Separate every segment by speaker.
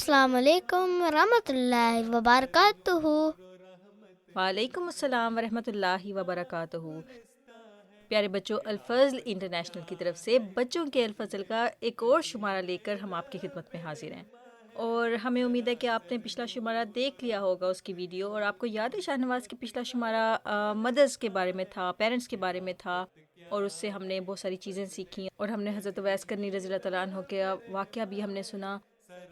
Speaker 1: السلام علیکم ورحمۃ اللہ وبرکاتہ۔
Speaker 2: وعلیکم السلام ورحمۃ اللہ وبرکاتہ۔ پیارے بچوں، الفضل انٹرنیشنل کی طرف سے بچوں کے الفضل کا ایک اور شمارہ لے کر ہم آپ کی خدمت میں حاضر ہیں، اور ہمیں امید ہے کہ آپ نے پچھلا شمارہ دیکھ لیا ہوگا، اس کی ویڈیو، اور آپ کو یاد ہے شاہ نواز کہ پچھلا شمارہ مدرس کے بارے میں تھا، پیرنٹس کے بارے میں تھا، اور اس سے ہم نے بہت ساری چیزیں سیکھیں، اور ہم نے حضرت اویس کرنی رضی اللہ تعالیٰ عنہ کے واقعہ بھی ہم نے سنا۔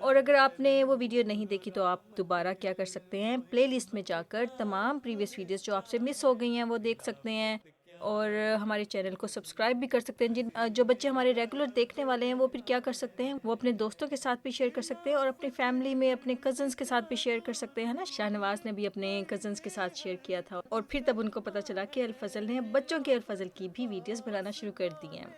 Speaker 2: اور اگر آپ نے وہ ویڈیو نہیں دیکھی تو آپ دوبارہ کیا کر سکتے ہیں، پلے لسٹ میں جا کر تمام پریویس ویڈیوز جو آپ سے مس ہو گئی ہیں وہ دیکھ سکتے ہیں، اور ہمارے چینل کو سبسکرائب بھی کر سکتے ہیں۔ جو بچے ہمارے ریگولر دیکھنے والے ہیں وہ پھر کیا کر سکتے ہیں، وہ اپنے دوستوں کے ساتھ بھی شیئر کر سکتے ہیں، اور اپنی فیملی میں اپنے کزنس کے ساتھ بھی شیئر کر سکتے ہیں نا۔ شاہ نواز نے بھی اپنے کزنس کے ساتھ شیئر کیا تھا، اور پھر تب ان کو پتہ چلا کہ الفضل نے بچوں کے الفضل کی بھی ویڈیوز بنانا شروع کر دی ہیں۔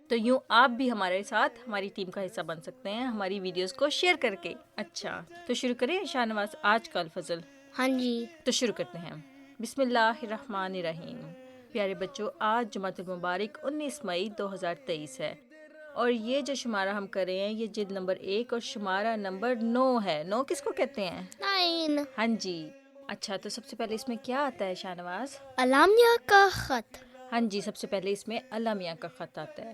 Speaker 2: تو یوں آپ بھی ہمارے ساتھ ہماری ٹیم کا حصہ بن سکتے ہیں ہماری ویڈیوز کو شیئر کر کے۔ اچھا، تو شروع کریں شاہ نواز آج کا الفضل؟
Speaker 1: ہاں جی،
Speaker 2: تو شروع کرتے ہیں۔ بسم اللہ الرحمن الرحیم۔ پیارے بچوں، آج جمعۃ المبارک 19 مئی 2023 ہے، اور یہ جو شمارہ ہم کر رہے ہیں یہ جلد نمبر 1 اور شمارہ نمبر 9 ہے۔ 9 کس کو کہتے ہیں؟
Speaker 1: 9
Speaker 2: ہاں جی۔ اچھا، تو سب سے پہلے اس میں کیا آتا ہے شاہ نواز؟
Speaker 1: الامیہ کا خط۔
Speaker 2: ہاں جی، سب سے پہلے اس میں الامیہ کا خط آتا ہے۔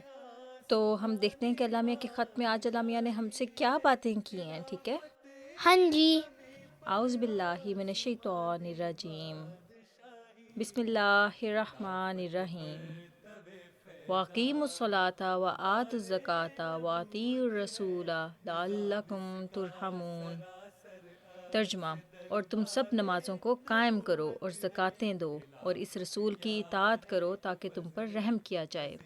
Speaker 2: تو ہم دیکھتے ہیں کہ الامیہ کے خط میں آج الامیہ نے ہم سے کیا باتیں کی ہیں، ٹھیک ہے؟
Speaker 1: ہاں جی،
Speaker 2: اعوذ باللہ من الشیطان الرجیم، بسم اللہ الرحمن الرحیم، واقیموا الصلاۃ وآتوا الزکاۃ واطیعوا الرسول لعلکم ترحمون۔ ترجمہ: اور تم سب نمازوں کو قائم کرو اور زکاتیں دو اور اس رسول کی اطاعت کرو تاکہ تم پر رحم کیا جائے۔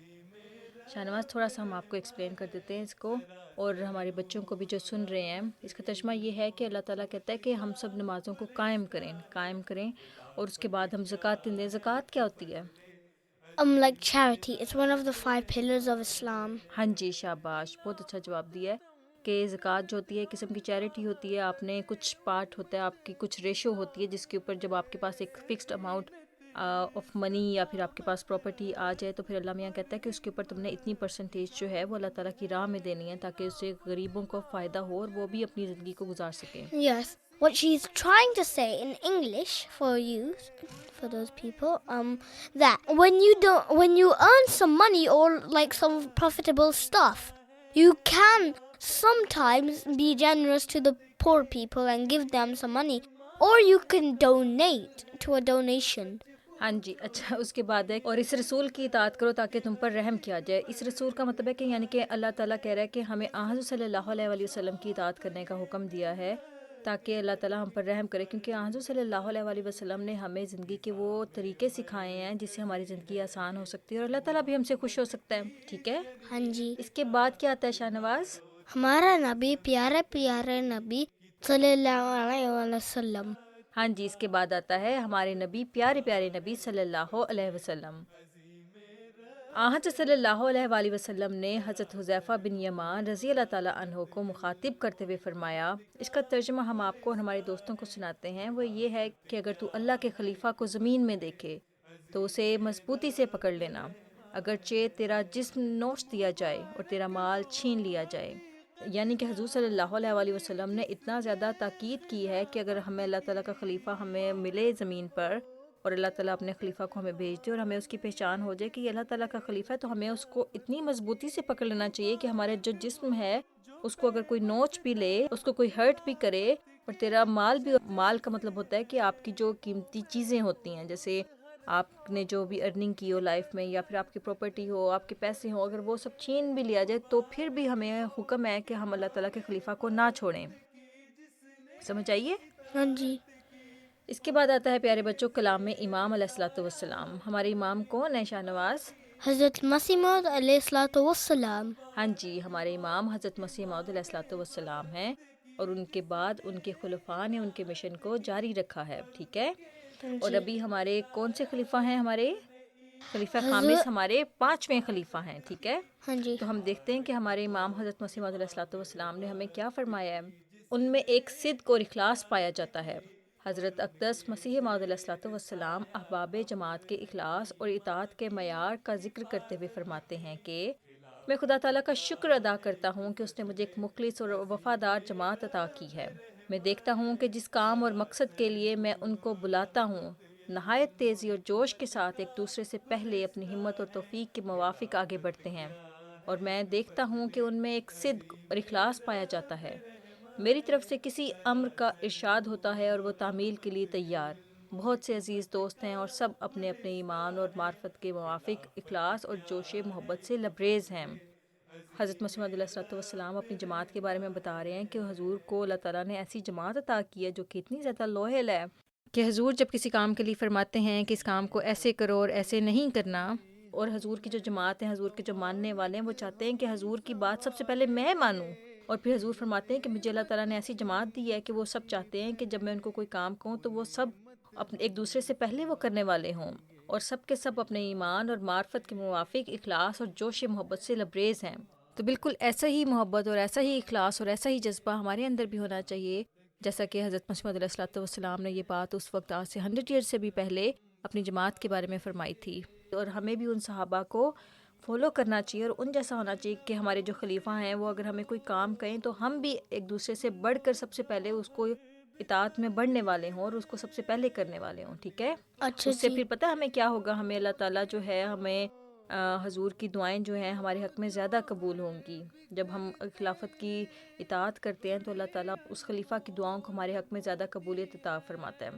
Speaker 2: شاہ نواز، تھوڑا سا ہم آپ کو ایکسپلین کر دیتے ہیں اس کو، اور ہمارے بچوں کو بھی جو سن رہے ہیں۔ اس کا ترجمہ یہ ہے کہ اللہ تعالیٰ کہتا ہے کہ ہم سب نمازوں کو قائم کریں اور اس کے بعد ہم زکوٰۃ دیں۔ زکوٰۃ کیا ہوتی ہے؟
Speaker 1: like charity. It's one of the 5 pillars of Islam.
Speaker 2: ہاں جی، شاباش، بہت اچھا جواب دیا ہے کہ زکوٰۃ جو ہوتی ہے ایک قسم کی چیریٹی ہوتی ہے۔ آپ نے کچھ پارٹ ہوتا ہے، آپ کی کچھ ریشو ہوتی ہے جس کے اوپر جب آپ کے پاس ایک فکسڈ اماؤنٹ آف منی یا پھر آپ کے پاس پراپرٹی آ جائے تو پھر اللہ میاں کہتا ہے کہ اس کے اوپر تم نے اتنی پرسنٹیج جو ہے وہ اللہ تعالیٰ کی راہ میں دینی ہے تاکہ اس سے غریبوں کو فائدہ ہو اور وہ بھی اپنی زندگی کو گزار سکیں۔
Speaker 1: Yes, what she's trying to say in English for you, for those people, that when you earn some money or like some profitable stuff, you can sometimes be generous to the poor people and give them some money, or you can donate to a donation.
Speaker 2: ہاں جی، اچھا، اس کے بعد ہے اور اس رسول کی اطاعت کرو تاکہ تم پر رحم کیا جائے۔ اس رسول کا مطلب ہے کہ یعنی کہ اللہ تعالیٰ کہہ رہا ہے کہ ہمیں حضور صلی اللہ علیہ وآلہ وسلم کی اطاعت کرنے کا حکم دیا ہے تاکہ اللہ تعالیٰ ہم پر رحم کرے، کیونکہ حضور صلی اللہ علیہ وآلہ وسلم نے ہمیں زندگی کے وہ طریقے سکھائے ہیں جس سے ہماری زندگی آسان ہو سکتی ہے اور اللہ تعالیٰ بھی ہم سے خوش ہو سکتا ہے، ٹھیک ہے؟
Speaker 1: ہاں جی،
Speaker 2: اس کے بعد کیا آتا ہے شاہ نواز؟
Speaker 1: ہمارا نبی، پیارے نبی صلی اللہ علیہ وسلم۔
Speaker 2: ہاں جی، اس کے بعد آتا ہے ہمارے نبی، پیارے نبی صلی اللہ علیہ وسلم۔ حضرت صلی اللہ علیہ وآلہ وسلم نے حضرت حذیفہ بن یمان رضی اللہ تعالیٰ عنہ کو مخاطب کرتے ہوئے فرمایا، اس کا ترجمہ ہم آپ کو اور ہمارے دوستوں کو سناتے ہیں، وہ یہ ہے کہ اگر تو اللہ کے خلیفہ کو زمین میں دیکھے تو اسے مضبوطی سے پکڑ لینا، اگرچہ تیرا جسم نوچ دیا جائے اور تیرا مال چھین لیا جائے۔ یعنی کہ حضور صلی اللہ علیہ وآلہ وسلم نے اتنا زیادہ تاکید کی ہے کہ اگر ہمیں اللہ تعالیٰ کا خلیفہ ہمیں ملے زمین پر اور اللہ تعالیٰ اپنے خلیفہ کو ہمیں بھیج دے اور ہمیں اس کی پہچان ہو جائے کہ یہ اللہ تعالیٰ کا خلیفہ ہے، تو ہمیں اس کو اتنی مضبوطی سے پکڑ لینا چاہیے کہ ہمارے جو جسم ہے اس کو اگر کوئی نوچ بھی لے، اس کو کوئی ہرٹ بھی کرے، اور تیرا مال بھی، مال کا مطلب ہوتا ہے کہ آپ کی جو قیمتی چیزیں ہوتی ہیں، جیسے آپ نے جو بھی ارننگ کی ہو لائف میں یا پھر آپ کی پراپرٹی ہو، آپ کے پیسے ہوں، اگر وہ سب چھین بھی لیا جائے تو پھر بھی ہمیں حکم ہے کہ ہم اللہ تعالیٰ کے خلیفہ کو نہ چھوڑیں۔ سمجھ آئیے؟
Speaker 1: ہاں جی،
Speaker 2: اس کے بعد آتا ہے پیارے بچوں کلام میں امام علیہ الصلوۃ والسلام۔ ہمارے امام کون ہیں شاہ نواز؟
Speaker 1: حضرت مسیح موعود علیہ الصلوۃ والسلام۔
Speaker 2: ہاں جی، ہمارے امام حضرت مسیح موعود علیہ الصلوۃ والسلام ہیں، اور ان کے بعد ان کے خلفاء نے ان کے مشن کو جاری رکھا ہے، ٹھیک ہے؟ اور ابھی ہمارے کون سے خلیفہ ہیں؟ ہمارے خلیفہ خامس ہمارے 5ویں خلیفہ ہیں، ٹھیک ہے؟
Speaker 1: ہاں جی،
Speaker 2: تو ہم دیکھتے ہیں کہ ہمارے امام حضرت مسیح موعود علیہ الصلوۃ والسلام نے ہمیں کیا فرمایا ہے۔ ان میں ایک صدق اور اخلاص پایا جاتا ہے۔ حضرت اقدس مسیح موعود علیہ الصلوۃ والسلام احباب جماعت کے اخلاص اور اطاعت کے معیار کا ذکر کرتے ہوئے فرماتے ہیں کہ میں خدا تعالیٰ کا شکر ادا کرتا ہوں کہ اس نے مجھے ایک مخلص اور وفادار جماعت عطا کی ہے۔ میں دیکھتا ہوں کہ جس کام اور مقصد کے لیے میں ان کو بلاتا ہوں، نہایت تیزی اور جوش کے ساتھ ایک دوسرے سے پہلے اپنی ہمت اور توفیق کے موافق آگے بڑھتے ہیں، اور میں دیکھتا ہوں کہ ان میں ایک صدق اور اخلاص پایا جاتا ہے۔ میری طرف سے کسی امر کا ارشاد ہوتا ہے اور وہ تعمیل کے لیے تیار۔ بہت سے عزیز دوست ہیں اور سب اپنے اپنے ایمان اور معرفت کے موافق اخلاص اور جوش محبت سے لبریز ہیں۔ حضرت مسیح موعود علیہ الصلوۃ والسلام اپنی جماعت کے بارے میں بتا رہے ہیں کہ حضور کو اللہ تعالیٰ نے ایسی جماعت عطا کی ہے جو کہ اتنی زیادہ لوہل ہے کہ حضور جب کسی کام کے لیے فرماتے ہیں کہ اس کام کو ایسے کرو اور ایسے نہیں کرنا، اور حضور کی جو جماعت ہے، حضور کے جو ماننے والے ہیں، وہ چاہتے ہیں کہ حضور کی بات سب سے پہلے میں مانوں، اور پھر حضور فرماتے ہیں کہ مجھے اللہ تعالیٰ نے ایسی جماعت دی ہے کہ وہ سب چاہتے ہیں کہ جب میں ان کو کوئی کام کہوں تو وہ سب اپنے ایک دوسرے سے پہلے وہ کرنے والے ہوں، اور سب کے سب اپنے ایمان اور معرفت کے موافق اخلاص اور جوش محبت سے لبریز ہیں۔ تو بالکل ایسا ہی محبت اور ایسا ہی اخلاص اور ایسا ہی جذبہ ہمارے اندر بھی ہونا چاہیے، جیسا کہ حضرت مسیح موعود علیہ الصلوۃ والسلام نے یہ بات اس وقت آج سے 100 ایئر سے بھی پہلے اپنی جماعت کے بارے میں فرمائی تھی، اور ہمیں بھی ان صحابہ کو فالو کرنا چاہیے اور ان جیسا ہونا چاہیے کہ ہمارے جو خلیفہ ہیں وہ اگر ہمیں کوئی کام کہیں تو ہم بھی ایک دوسرے سے بڑھ کر سب سے پہلے اس کو اطاعت میں بڑھنے والے ہوں اور اس کو سب سے پہلے کرنے والے ہوں، ٹھیک ہے؟
Speaker 1: اچھا
Speaker 2: اس سے
Speaker 1: جی۔
Speaker 2: پھر پتہ ہے ہمیں کیا ہوگا، ہمیں اللہ تعالیٰ جو ہے ہمیں حضور کی دعائیں جو ہیں ہمارے حق میں زیادہ قبول ہوں گی۔ جب ہم خلافت کی اطاعت کرتے ہیں تو اللہ تعالیٰ اس خلیفہ کی دعاؤں کو ہمارے حق میں زیادہ قبولیت عطا فرماتا ہے۔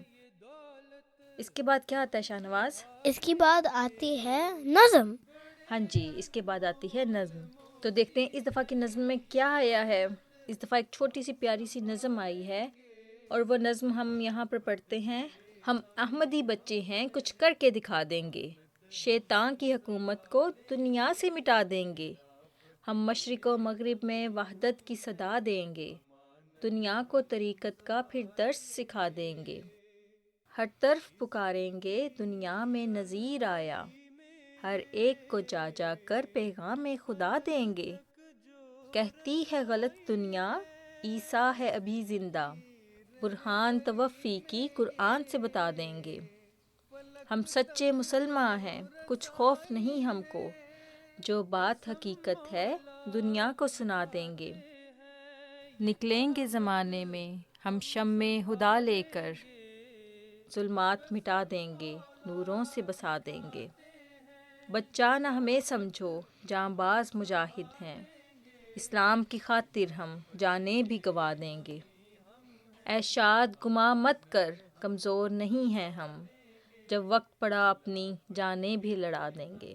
Speaker 2: اس کے بعد کیا آتا ہے شاہ نواز؟
Speaker 1: اس کی بعد آتی ہے نظم۔
Speaker 2: ہاں جی، اس کے بعد آتی ہے نظم۔ تو دیکھتے ہیں اس دفعہ کی نظم میں کیا آیا ہے۔ اس دفعہ ایک چھوٹی سی پیاری سی نظم آئی ہے، اور وہ نظم ہم یہاں پر پڑھتے ہیں۔ ہم احمدی بچے ہیں، کچھ کر کے دکھا دیں گے، شیطان کی حکومت کو دنیا سے مٹا دیں گے۔ ہم مشرق و مغرب میں وحدت کی صدا دیں گے، دنیا کو طریقت کا پھر درس سکھا دیں گے۔ ہر طرف پکاریں گے دنیا میں نذیر آیا، ہر ایک کو جا جا کر پیغام خدا دیں گے۔ کہتی ہے غلط دنیا عیسیٰ ہے ابھی زندہ، برہان توفی کی قرآن سے بتا دیں گے۔ ہم سچے مسلمان ہیں، کچھ خوف نہیں ہم کو، جو بات حقیقت ہے دنیا کو سنا دیں گے۔ نکلیں گے زمانے میں ہم شمع ہدا لے کر، ظلمات مٹا دیں گے نوروں سے بسا دیں گے۔ بچہ نہ ہمیں سمجھو، جاں باز مجاہد ہیں، اسلام کی خاطر ہم جانیں بھی گوا دیں گے۔ اے شاد گماں مت کر، کمزور نہیں ہیں ہم، جب وقت پڑا اپنی جانیں بھی لڑا دیں گے۔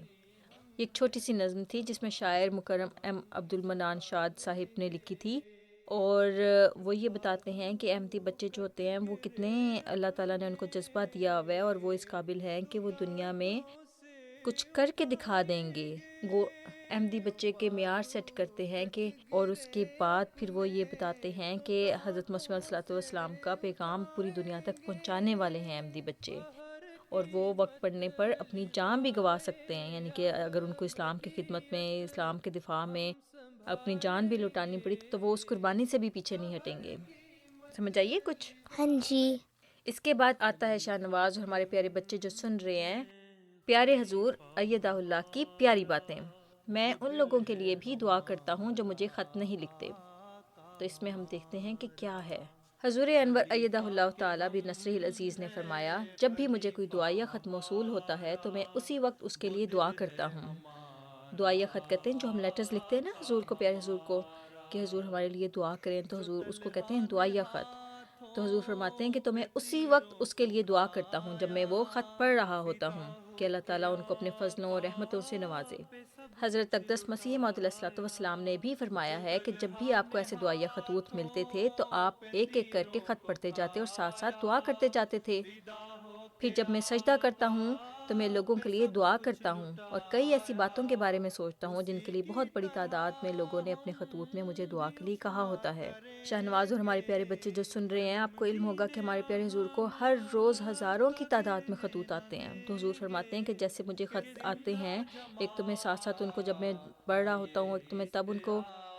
Speaker 2: ایک چھوٹی سی نظم تھی جس میں شاعر مکرم ایم عبد المنان شاد صاحب نے لکھی تھی، اور وہ یہ بتاتے ہیں کہ احمدی بچے جو ہوتے ہیں وہ کتنے اللہ تعالیٰ نے ان کو جذبہ دیا ہوا ہے، اور وہ اس قابل ہیں کہ وہ دنیا میں کچھ کر کے دکھا دیں گے۔ وہ احمدی بچے کے معیار سیٹ کرتے ہیں کہ، اور اس کے بعد پھر وہ یہ بتاتے ہیں کہ حضرت مسیح علیہ الصلوۃ والسلام کا پیغام پوری دنیا تک پہنچانے والے ہیں احمدی بچے، اور وہ وقت پڑنے پر اپنی جان بھی گوا سکتے ہیں، یعنی کہ اگر ان کو اسلام کی خدمت میں، اسلام کے دفاع میں اپنی جان بھی لٹانی پڑی تو وہ اس قربانی سے بھی پیچھے نہیں ہٹیں گے۔ سمجھ آئیے کچھ؟
Speaker 1: ہاں جی۔
Speaker 2: اس کے بعد آتا ہے شاہ نواز اور ہمارے پیارے بچے جو سن رہے ہیں، پیارے حضور ایدہ اللہ کی پیاری باتیں۔ میں ان لوگوں کے لیے بھی دعا کرتا ہوں جو مجھے خط نہیں لکھتے۔ تو اس میں ہم دیکھتے ہیں کہ کیا ہے۔ حضور انور ایدہ اللہ تعالیٰ بنصرہ العزیز نے فرمایا، جب بھی مجھے کوئی دعا یا خط موصول ہوتا ہے تو میں اسی وقت اس کے لیے دعا کرتا ہوں۔ دعا یا خط کہتے ہیں جو ہم لیٹرز لکھتے ہیں نا حضور کو، پیارے حضور کو، کہ حضور ہمارے لیے دعا کریں، تو حضور اس کو کہتے ہیں دعا یا خط۔ تو حضور فرماتے ہیں کہ تو میں اسی وقت اس کے لیے دعا کرتا ہوں جب میں وہ خط پڑھ رہا ہوتا ہوں کہ اللہ تعالیٰ ان کو اپنے فضلوں اور رحمتوں سے نوازے۔ حضرت اقدس مسیح موعود علیہ الصلوۃ والسلام نے بھی فرمایا ہے کہ جب بھی آپ کو ایسے دعائیہ خطوط ملتے تھے تو آپ ایک ایک کر کے خط پڑھتے جاتے اور ساتھ ساتھ دعا کرتے جاتے تھے۔ پھر جب میں سجدہ کرتا ہوں تو میں لوگوں کے لیے دعا کرتا ہوں اور کئی ایسی باتوں کے بارے میں سوچتا ہوں جن کے لیے بہت بڑی تعداد میں لوگوں نے اپنے خطوط میں مجھے دعا کے لیے کہا ہوتا ہے۔ شاہ نواز اور ہمارے پیارے بچے جو سن رہے ہیں، آپ کو علم ہوگا کہ ہمارے پیارے حضور کو ہر روز ہزاروں کی تعداد میں خطوط آتے ہیں۔ تو حضور فرماتے ہیں کہ جیسے مجھے خط آتے ہیں، ایک تو میں ساتھ ساتھ ان کو جب میں پڑھ رہا ہوتا ہوں، ایک تو میں تب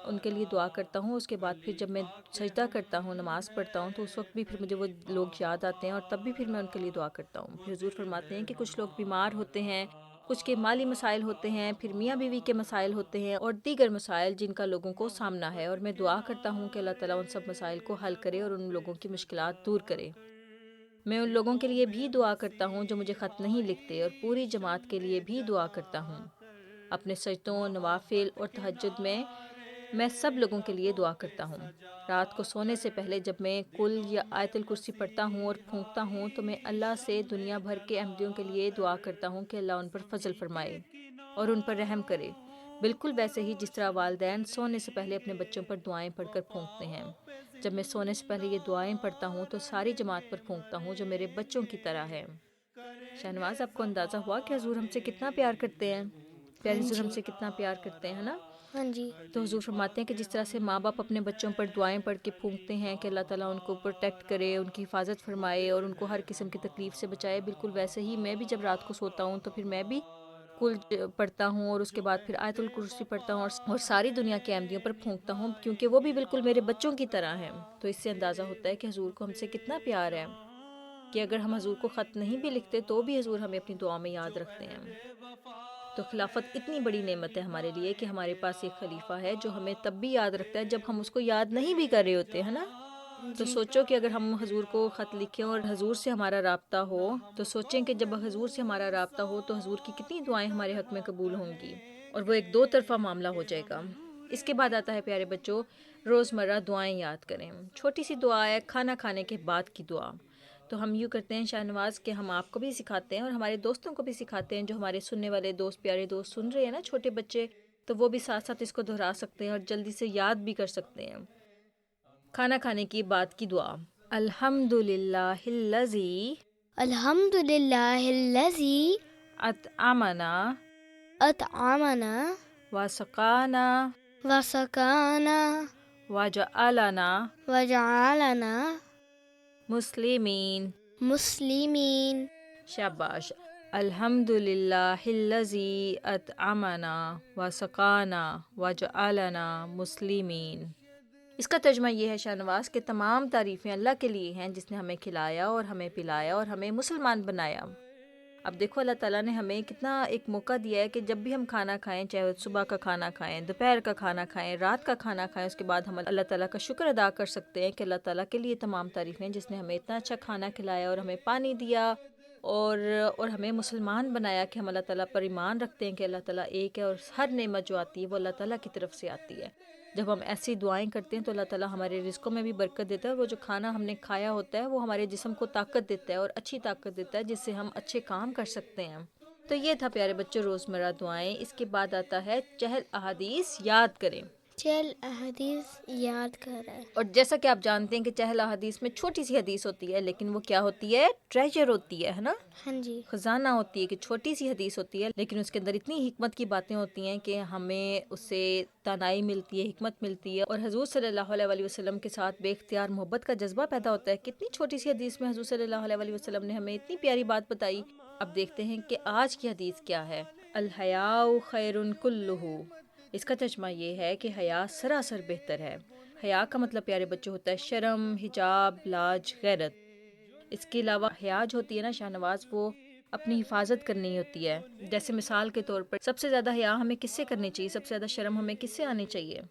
Speaker 2: ان کے لیے دعا کرتا ہوں، اس کے بعد پھر جب میں سجدہ کرتا ہوں، نماز پڑھتا ہوں، تو اس وقت بھی پھر مجھے وہ لوگ یاد آتے ہیں اور تب بھی پھر میں ان کے لیے دعا کرتا ہوں۔ پھر حضور فرماتے ہیں کہ کچھ لوگ بیمار ہوتے ہیں کچھ کے مالی مسائل ہوتے ہیں، پھر میاں بیوی کے مسائل ہوتے ہیں اور دیگر مسائل جن کا لوگوں کو سامنا ہے، اور میں دعا کرتا ہوں کہ اللہ تعالیٰ ان سب مسائل کو حل کرے اور ان لوگوں کی مشکلات دور کرے۔ میں ان لوگوں کے لیے بھی دعا کرتا ہوں جو مجھے خط نہیں لکھتے، اور پوری جماعت کے لیے بھی دعا کرتا ہوں۔ اپنے سجدوں، نوافل اور تہجد میں سب لوگوں کے لیے دعا کرتا ہوں۔ رات کو سونے سے پہلے جب میں کل یا آیت الکرسی پڑھتا ہوں اور پھونکتا ہوں تو میں اللہ سے دنیا بھر کے احمدیوں کے لیے دعا کرتا ہوں کہ اللہ ان پر فضل فرمائے اور ان پر رحم کرے، بالکل ویسے ہی جس طرح والدین سونے سے پہلے اپنے بچوں پر دعائیں پڑھ کر پھونکتے ہیں۔ جب میں سونے سے پہلے یہ دعائیں پڑھتا ہوں تو ساری جماعت پر پھونکتا ہوں جو میرے بچوں کی طرح ہے۔ شہنواز، آپ کو اندازہ ہوا کہ حضور ہم سے کتنا پیار کرتے ہیں؟ پیارے حضور ہم سے کتنا پیار کرتے ہیں نا؟
Speaker 1: ہاں جی،
Speaker 2: تو حضور فرماتے ہیں کہ جس طرح سے ماں باپ اپنے بچوں پر دعائیں پڑھ کے پھونکتے ہیں کہ اللہ تعالیٰ ان کو پروٹیکٹ کرے، ان کی حفاظت فرمائے اور ان کو ہر قسم کی تکلیف سے بچائے، بالکل ویسے ہی میں بھی جب رات کو سوتا ہوں تو پھر میں بھی کل پڑھتا ہوں اور اس کے بعد پھر آیت الکرسی پڑھتا ہوں اور ساری دنیا کے احمدیوں پر پھونکتا ہوں، کیونکہ وہ بھی بالکل میرے بچوں کی طرح ہیں۔ تو اس سے اندازہ ہوتا ہے کہ حضور کو ہم سے کتنا پیار ہے، کہ اگر ہم حضور کو خط نہیں بھی لکھتے تو بھی حضور ہمیں اپنی دعا میں یاد رکھتے ہیں۔ تو خلافت اتنی بڑی نعمت ہے ہمارے لیے کہ ہمارے پاس ایک خلیفہ ہے جو ہمیں تب بھی یاد رکھتا ہے جب ہم اس کو یاد نہیں بھی کر رہے ہوتے ہیں نا۔ تو سوچو کہ اگر ہم حضور کو خط لکھیں اور حضور سے ہمارا رابطہ ہو، تو سوچیں کہ جب حضور سے ہمارا رابطہ ہو تو حضور کی کتنی دعائیں ہمارے حق میں قبول ہوں گی، اور وہ ایک دو طرفہ معاملہ ہو جائے گا۔ اس کے بعد آتا ہے پیارے بچوں، روزمرہ دعائیں یاد کریں۔ چھوٹی سی دعا ہے کھانا کھانے کے بعد کی دعا۔ تو ہم یوں کرتے ہیں شاہنواز کہ ہم آپ کو بھی سکھاتے ہیں اور ہمارے دوستوں کو بھی سکھاتے ہیں، جو ہمارے سننے والے دوست، پیارے دوست سن رہے ہیں نا، چھوٹے بچے، تو وہ بھی ساتھ ساتھ اس کو دہرا سکتے ہیں اور جلدی سے یاد بھی کر سکتے ہیں۔ کھانا کھانے کی بعد کی دعا: الحمد للہ الذی
Speaker 1: الحمد للہ الذی
Speaker 2: اطعمنا
Speaker 1: اطعمنا
Speaker 2: وسقانا
Speaker 1: وسقانا
Speaker 2: وجعلنا
Speaker 1: وجعلنا
Speaker 2: مسلمین۔
Speaker 1: مسلمین۔
Speaker 2: شاباش۔ الحمد للہ الذی اطعمنا وسقانا وجعلنا مسلمین۔ اس کا ترجمہ یہ ہے شاہنواز کہ تمام تعریفیں اللہ کے لیے ہیں جس نے ہمیں کھلایا اور ہمیں پلایا اور ہمیں مسلمان بنایا۔ اب دیکھو اللہ تعالیٰ نے ہمیں کتنا ایک موقع دیا ہے کہ جب بھی ہم کھانا کھائیں، چاہے صبح کا کھانا کھائیں، دوپہر کا کھانا کھائیں، رات کا کھانا کھائیں، اس کے بعد ہم اللہ تعالیٰ کا شکر ادا کر سکتے ہیں کہ اللہ تعالیٰ کے لیے تمام تعریفیں جس نے ہمیں اتنا اچھا کھانا کھلایا اور ہمیں پانی دیا اور ہمیں مسلمان بنایا، کہ ہم اللہ تعالیٰ پر ایمان رکھتے ہیں کہ اللہ تعالیٰ ایک ہے اور ہر نعمت جو آتی ہے وہ اللہ تعالیٰ کی طرف سے آتی ہے۔ جب ہم ایسی دعائیں کرتے ہیں تو اللہ تعالیٰ ہمارے رزقوں میں بھی برکت دیتا ہے، اور وہ جو کھانا ہم نے کھایا ہوتا ہے وہ ہمارے جسم کو طاقت دیتا ہے اور اچھی طاقت دیتا ہے جس سے ہم اچھے کام کر سکتے ہیں۔ تو یہ تھا پیارے بچوں روزمرہ دعائیں۔ اس کے بعد آتا ہے چہل احادیث یاد کریں۔
Speaker 1: چل احادیث یاد کریں۔
Speaker 2: اور جیسا کہ آپ جانتے ہیں کہ چہل احادیث میں چھوٹی سی حدیث ہوتی ہے، لیکن وہ کیا ہوتی ہے؟ ٹریجر ہوتی ہے نا،
Speaker 1: ہاں جی،
Speaker 2: خزانہ ہوتی ہے، کہ چھوٹی سی حدیث ہوتی ہے لیکن اس کے اندر اتنی حکمت کی باتیں ہوتی ہیں کہ ہمیں اس سے توانائی ملتی ہے، حکمت ملتی ہے، اور حضور صلی اللہ علیہ وسلم کے ساتھ بے اختیار محبت کا جذبہ پیدا ہوتا ہے۔ کتنی چھوٹی سی حدیث میں حضور صلی اللہ علیہ وسلم نے ہمیں اتنی پیاری بات بتائی۔ اب دیکھتے ہیں کہ آج کی حدیث کیا ہے۔ الحیاء خیر کلہ۔ اس کا ترجمہ یہ ہے کہ حیا سراسر بہتر ہے۔ حیا کا مطلب پیارے بچوں ہوتا ہے شرم، حجاب، لاج، غیرت۔ اس کے علاوہ حیا جو ہوتی ہے نا شاہنواز، وہ اپنی حفاظت کرنی ہوتی ہے۔ جیسے مثال کے طور پر سب سے زیادہ حیا ہمیں کس سے کرنی چاہیے؟ سب سے زیادہ شرم ہمیں کس سے آنی چاہیے؟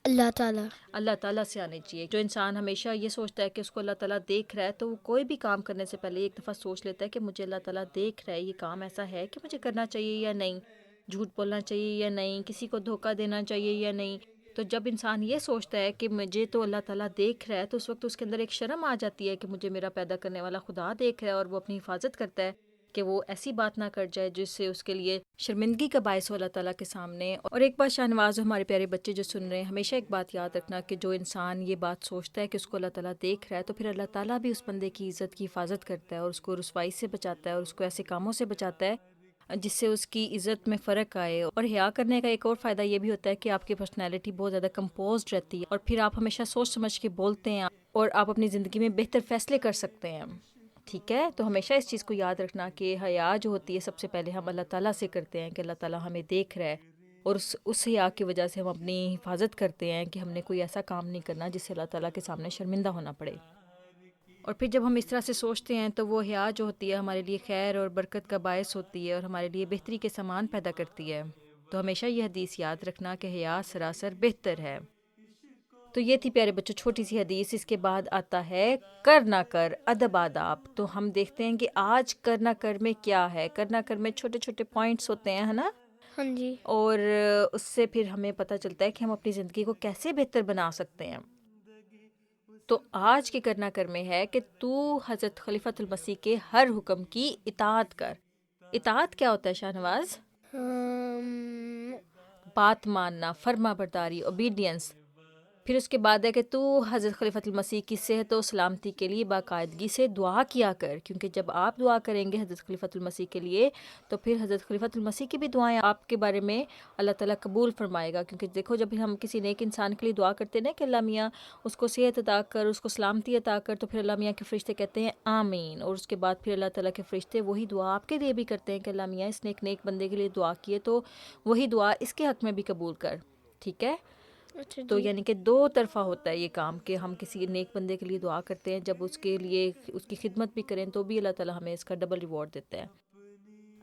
Speaker 1: اللہ تعالیٰ،
Speaker 2: اللہ تعالیٰ سے آنی چاہیے۔ جو انسان ہمیشہ یہ سوچتا ہے کہ اس کو اللہ تعالیٰ دیکھ رہا ہے، تو وہ کوئی بھی کام کرنے سے پہلے ایک دفعہ سوچ لیتا ہے کہ مجھے اللہ تعالیٰ دیکھ رہا ہے، یہ کام ایسا ہے کہ مجھے کرنا چاہیے یا نہیں، جھوٹ بولنا چاہیے یا نہیں، کسی کو دھوکہ دینا چاہیے یا نہیں۔ تو جب انسان یہ سوچتا ہے کہ مجھے تو اللہ تعالیٰ دیکھ رہا ہے، تو اس وقت اس کے اندر ایک شرم آ جاتی ہے کہ مجھے میرا پیدا کرنے والا خدا دیکھ رہا ہے، اور وہ اپنی حفاظت کرتا ہے کہ وہ ایسی بات نہ کر جائے جس سے اس کے لیے شرمندگی کا باعث ہو اللہ تعالیٰ کے سامنے۔ اور ایک بات شاہنواز، ہمارے پیارے بچے جو سن رہے ہیں، ہمیشہ ایک بات یاد رکھنا کہ جو انسان یہ بات سوچتا ہے کہ اس کو اللہ تعالیٰ دیکھ رہا ہے، تو پھر اللہ تعالیٰ بھی اس بندے کی عزت کی حفاظت کرتا ہے اور اس کو رسوائی سے بچاتا ہے اور اس کو ایسے کاموں سے بچاتا ہے جس سے اس کی عزت میں فرق آئے۔ اور حیا کرنے کا ایک اور فائدہ یہ بھی ہوتا ہے کہ آپ کی پرسنالٹی بہت زیادہ کمپوزڈ رہتی ہے، اور پھر آپ ہمیشہ سوچ سمجھ کے بولتے ہیں اور آپ اپنی زندگی میں بہتر فیصلے کر سکتے ہیں۔ ٹھیک ہے، تو ہمیشہ اس چیز کو یاد رکھنا کہ حیا جو ہوتی ہے سب سے پہلے ہم اللہ تعالیٰ سے کرتے ہیں کہ اللہ تعالیٰ ہمیں دیکھ رہا ہے، اور اس حیا کی وجہ سے ہم اپنی حفاظت کرتے ہیں کہ ہم نے کوئی ایسا کام نہیں کرنا جس سے اللہ تعالیٰ کے سامنے شرمندہ ہونا پڑے۔ اور پھر جب ہم اس طرح سے سوچتے ہیں تو وہ حیا جو ہوتی ہے ہمارے لیے خیر اور برکت کا باعث ہوتی ہے اور ہمارے لیے بہتری کے سامان پیدا کرتی ہے. تو ہمیشہ یہ حدیث یاد رکھنا کہ حیا سراسر بہتر ہے. تو یہ تھی پیارے بچوں چھوٹی سی حدیث. اس کے بعد آتا ہے کر نہ کر ادب آداب. تو ہم دیکھتے ہیں کہ آج کر نہ کر میں کیا ہے. کر نہ کر میں چھوٹے چھوٹے پوائنٹس ہوتے ہیں ہے نا,
Speaker 1: ہاں جی.
Speaker 2: اور اس سے پھر ہمیں پتہ چلتا ہے کہ ہم اپنی زندگی کو کیسے بہتر بنا سکتے ہیں. تو آج کے کرنا کر میں ہے کہ تو حضرت خلیفۃ المسیح کے ہر حکم کی اطاعت کر. اطاعت کیا ہوتا ہے شاہ نواز؟ بات ماننا, فرما برداری, اوبیڈینس. پھر اس کے بعد ہے کہ تو حضرت خلیفۃ المسیح کی صحت و سلامتی کے لیے باقاعدگی سے دعا کیا کر, کیونکہ جب آپ دعا کریں گے حضرت خلیفۃ المسیح کے لیے تو پھر حضرت خلیفۃ المسیح کی بھی دعائیں آپ کے بارے میں اللہ تعالیٰ قبول فرمائے گا. کیونکہ دیکھو جب ہم کسی نیک انسان کے لیے دعا کرتے ہیں نا کہ اللہ میاں اس کو صحت عطا کر, اس کو سلامتی عطا کر, تو پھر اللہ میاں کے فرشتے کہتے ہیں آمین. اور اس کے بعد پھر اللہ تعالیٰ کے فرشتے وہی دعا آپ کے لیے بھی کرتے ہیں کہ اللہ میاں اس نے ایک نیک بندے کے لیے دعا کی ہے تو وہی دعا اس کے حق میں بھی قبول کر. ٹھیک ہے,
Speaker 1: اچھا
Speaker 2: تو
Speaker 1: جی.
Speaker 2: یعنی کہ دو طرفہ ہوتا ہے یہ کام کہ ہم کسی نیک بندے کے لیے دعا کرتے ہیں, جب اس کے لیے اس کی خدمت بھی کریں تو بھی اللہ تعالیٰ ہمیں اس کا ڈبل ریوارڈ دیتا ہے.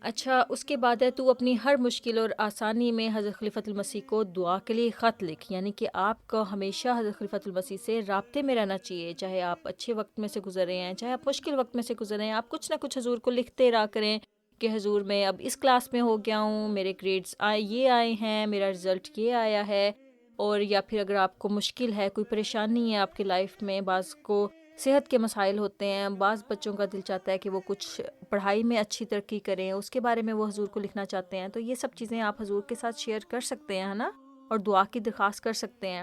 Speaker 2: اچھا, اس کے بعد ہے تو اپنی ہر مشکل اور آسانی میں حضرت خلیفۃ المسیح کو دعا کے لیے خط لکھ. یعنی کہ آپ کو ہمیشہ حضرت خلیفۃ المسیح سے رابطے میں رہنا چاہیے, چاہے آپ اچھے وقت میں سے گزر رہے ہیں چاہے آپ مشکل وقت میں سے گزر رہے ہیں. آپ کچھ نہ کچھ حضور کو لکھتے رہا کریں کہ حضور میں اب اس کلاس میں ہو گیا ہوں, میرے گریڈز یہ آئے ہیں, میرا رزلٹ یہ آیا ہے. اور یا پھر اگر آپ کو مشکل ہے, کوئی پریشانی ہے آپ کی لائف میں, بعض کو صحت کے مسائل ہوتے ہیں, بعض بچوں کا دل چاہتا ہے کہ وہ کچھ پڑھائی میں اچھی ترقی کریں, اس کے بارے میں وہ حضور کو لکھنا چاہتے ہیں, تو یہ سب چیزیں آپ حضور کے ساتھ شیئر کر سکتے ہیں ہے نا, اور دعا کی درخواست کر سکتے ہیں.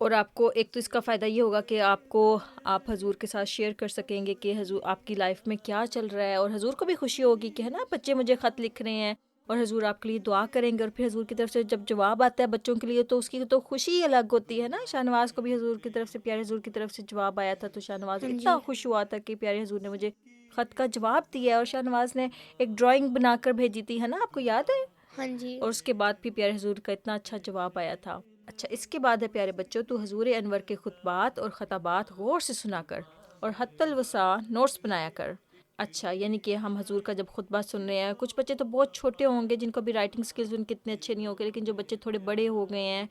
Speaker 2: اور آپ کو ایک تو اس کا فائدہ یہ ہوگا کہ آپ حضور کے ساتھ شیئر کر سکیں گے کہ حضور آپ کی لائف میں کیا چل رہا ہے, اور حضور کو بھی خوشی ہوگی کہ ہے نا بچے مجھے خط لکھ رہے ہیں اور حضور آپ کے لیے دعا کریں گے. اور پھر حضور کی طرف سے جب جواب آتا ہے بچوں کے لیے تو اس کی تو خوشی الگ ہوتی ہے نا. شاہ نواز کو بھی حضور کی طرف سے, پیارے حضور کی طرف سے جواب آیا تھا تو شاہ نواز
Speaker 1: ہاں
Speaker 2: اتنا
Speaker 1: جی.
Speaker 2: خوش ہوا تھا کہ پیارے حضور نے مجھے خط کا جواب دیا ہے. اور شاہ نواز نے ایک ڈرائنگ بنا کر بھیجی تھی ہے نا, آپ کو یاد ہے؟
Speaker 1: ہاں جی.
Speaker 2: اور اس کے بعد بھی پیارے حضور کا اتنا اچھا جواب آیا تھا. اچھا, اس کے بعد ہے پیارے بچوں تو حضور انور کے خطبات اور خطابات غور سے سنا کر اور حتی الوسع نوٹس بنایا کر. اچھا, یعنی کہ ہم حضور کا جب خطبہ سن رہے ہیں, کچھ بچے تو بہت چھوٹے ہوں گے جن کو بھی رائٹنگ سکلز ان کے اتنے اچھے نہیں ہوں گے, لیکن جو بچے تھوڑے بڑے ہو گئے ہیں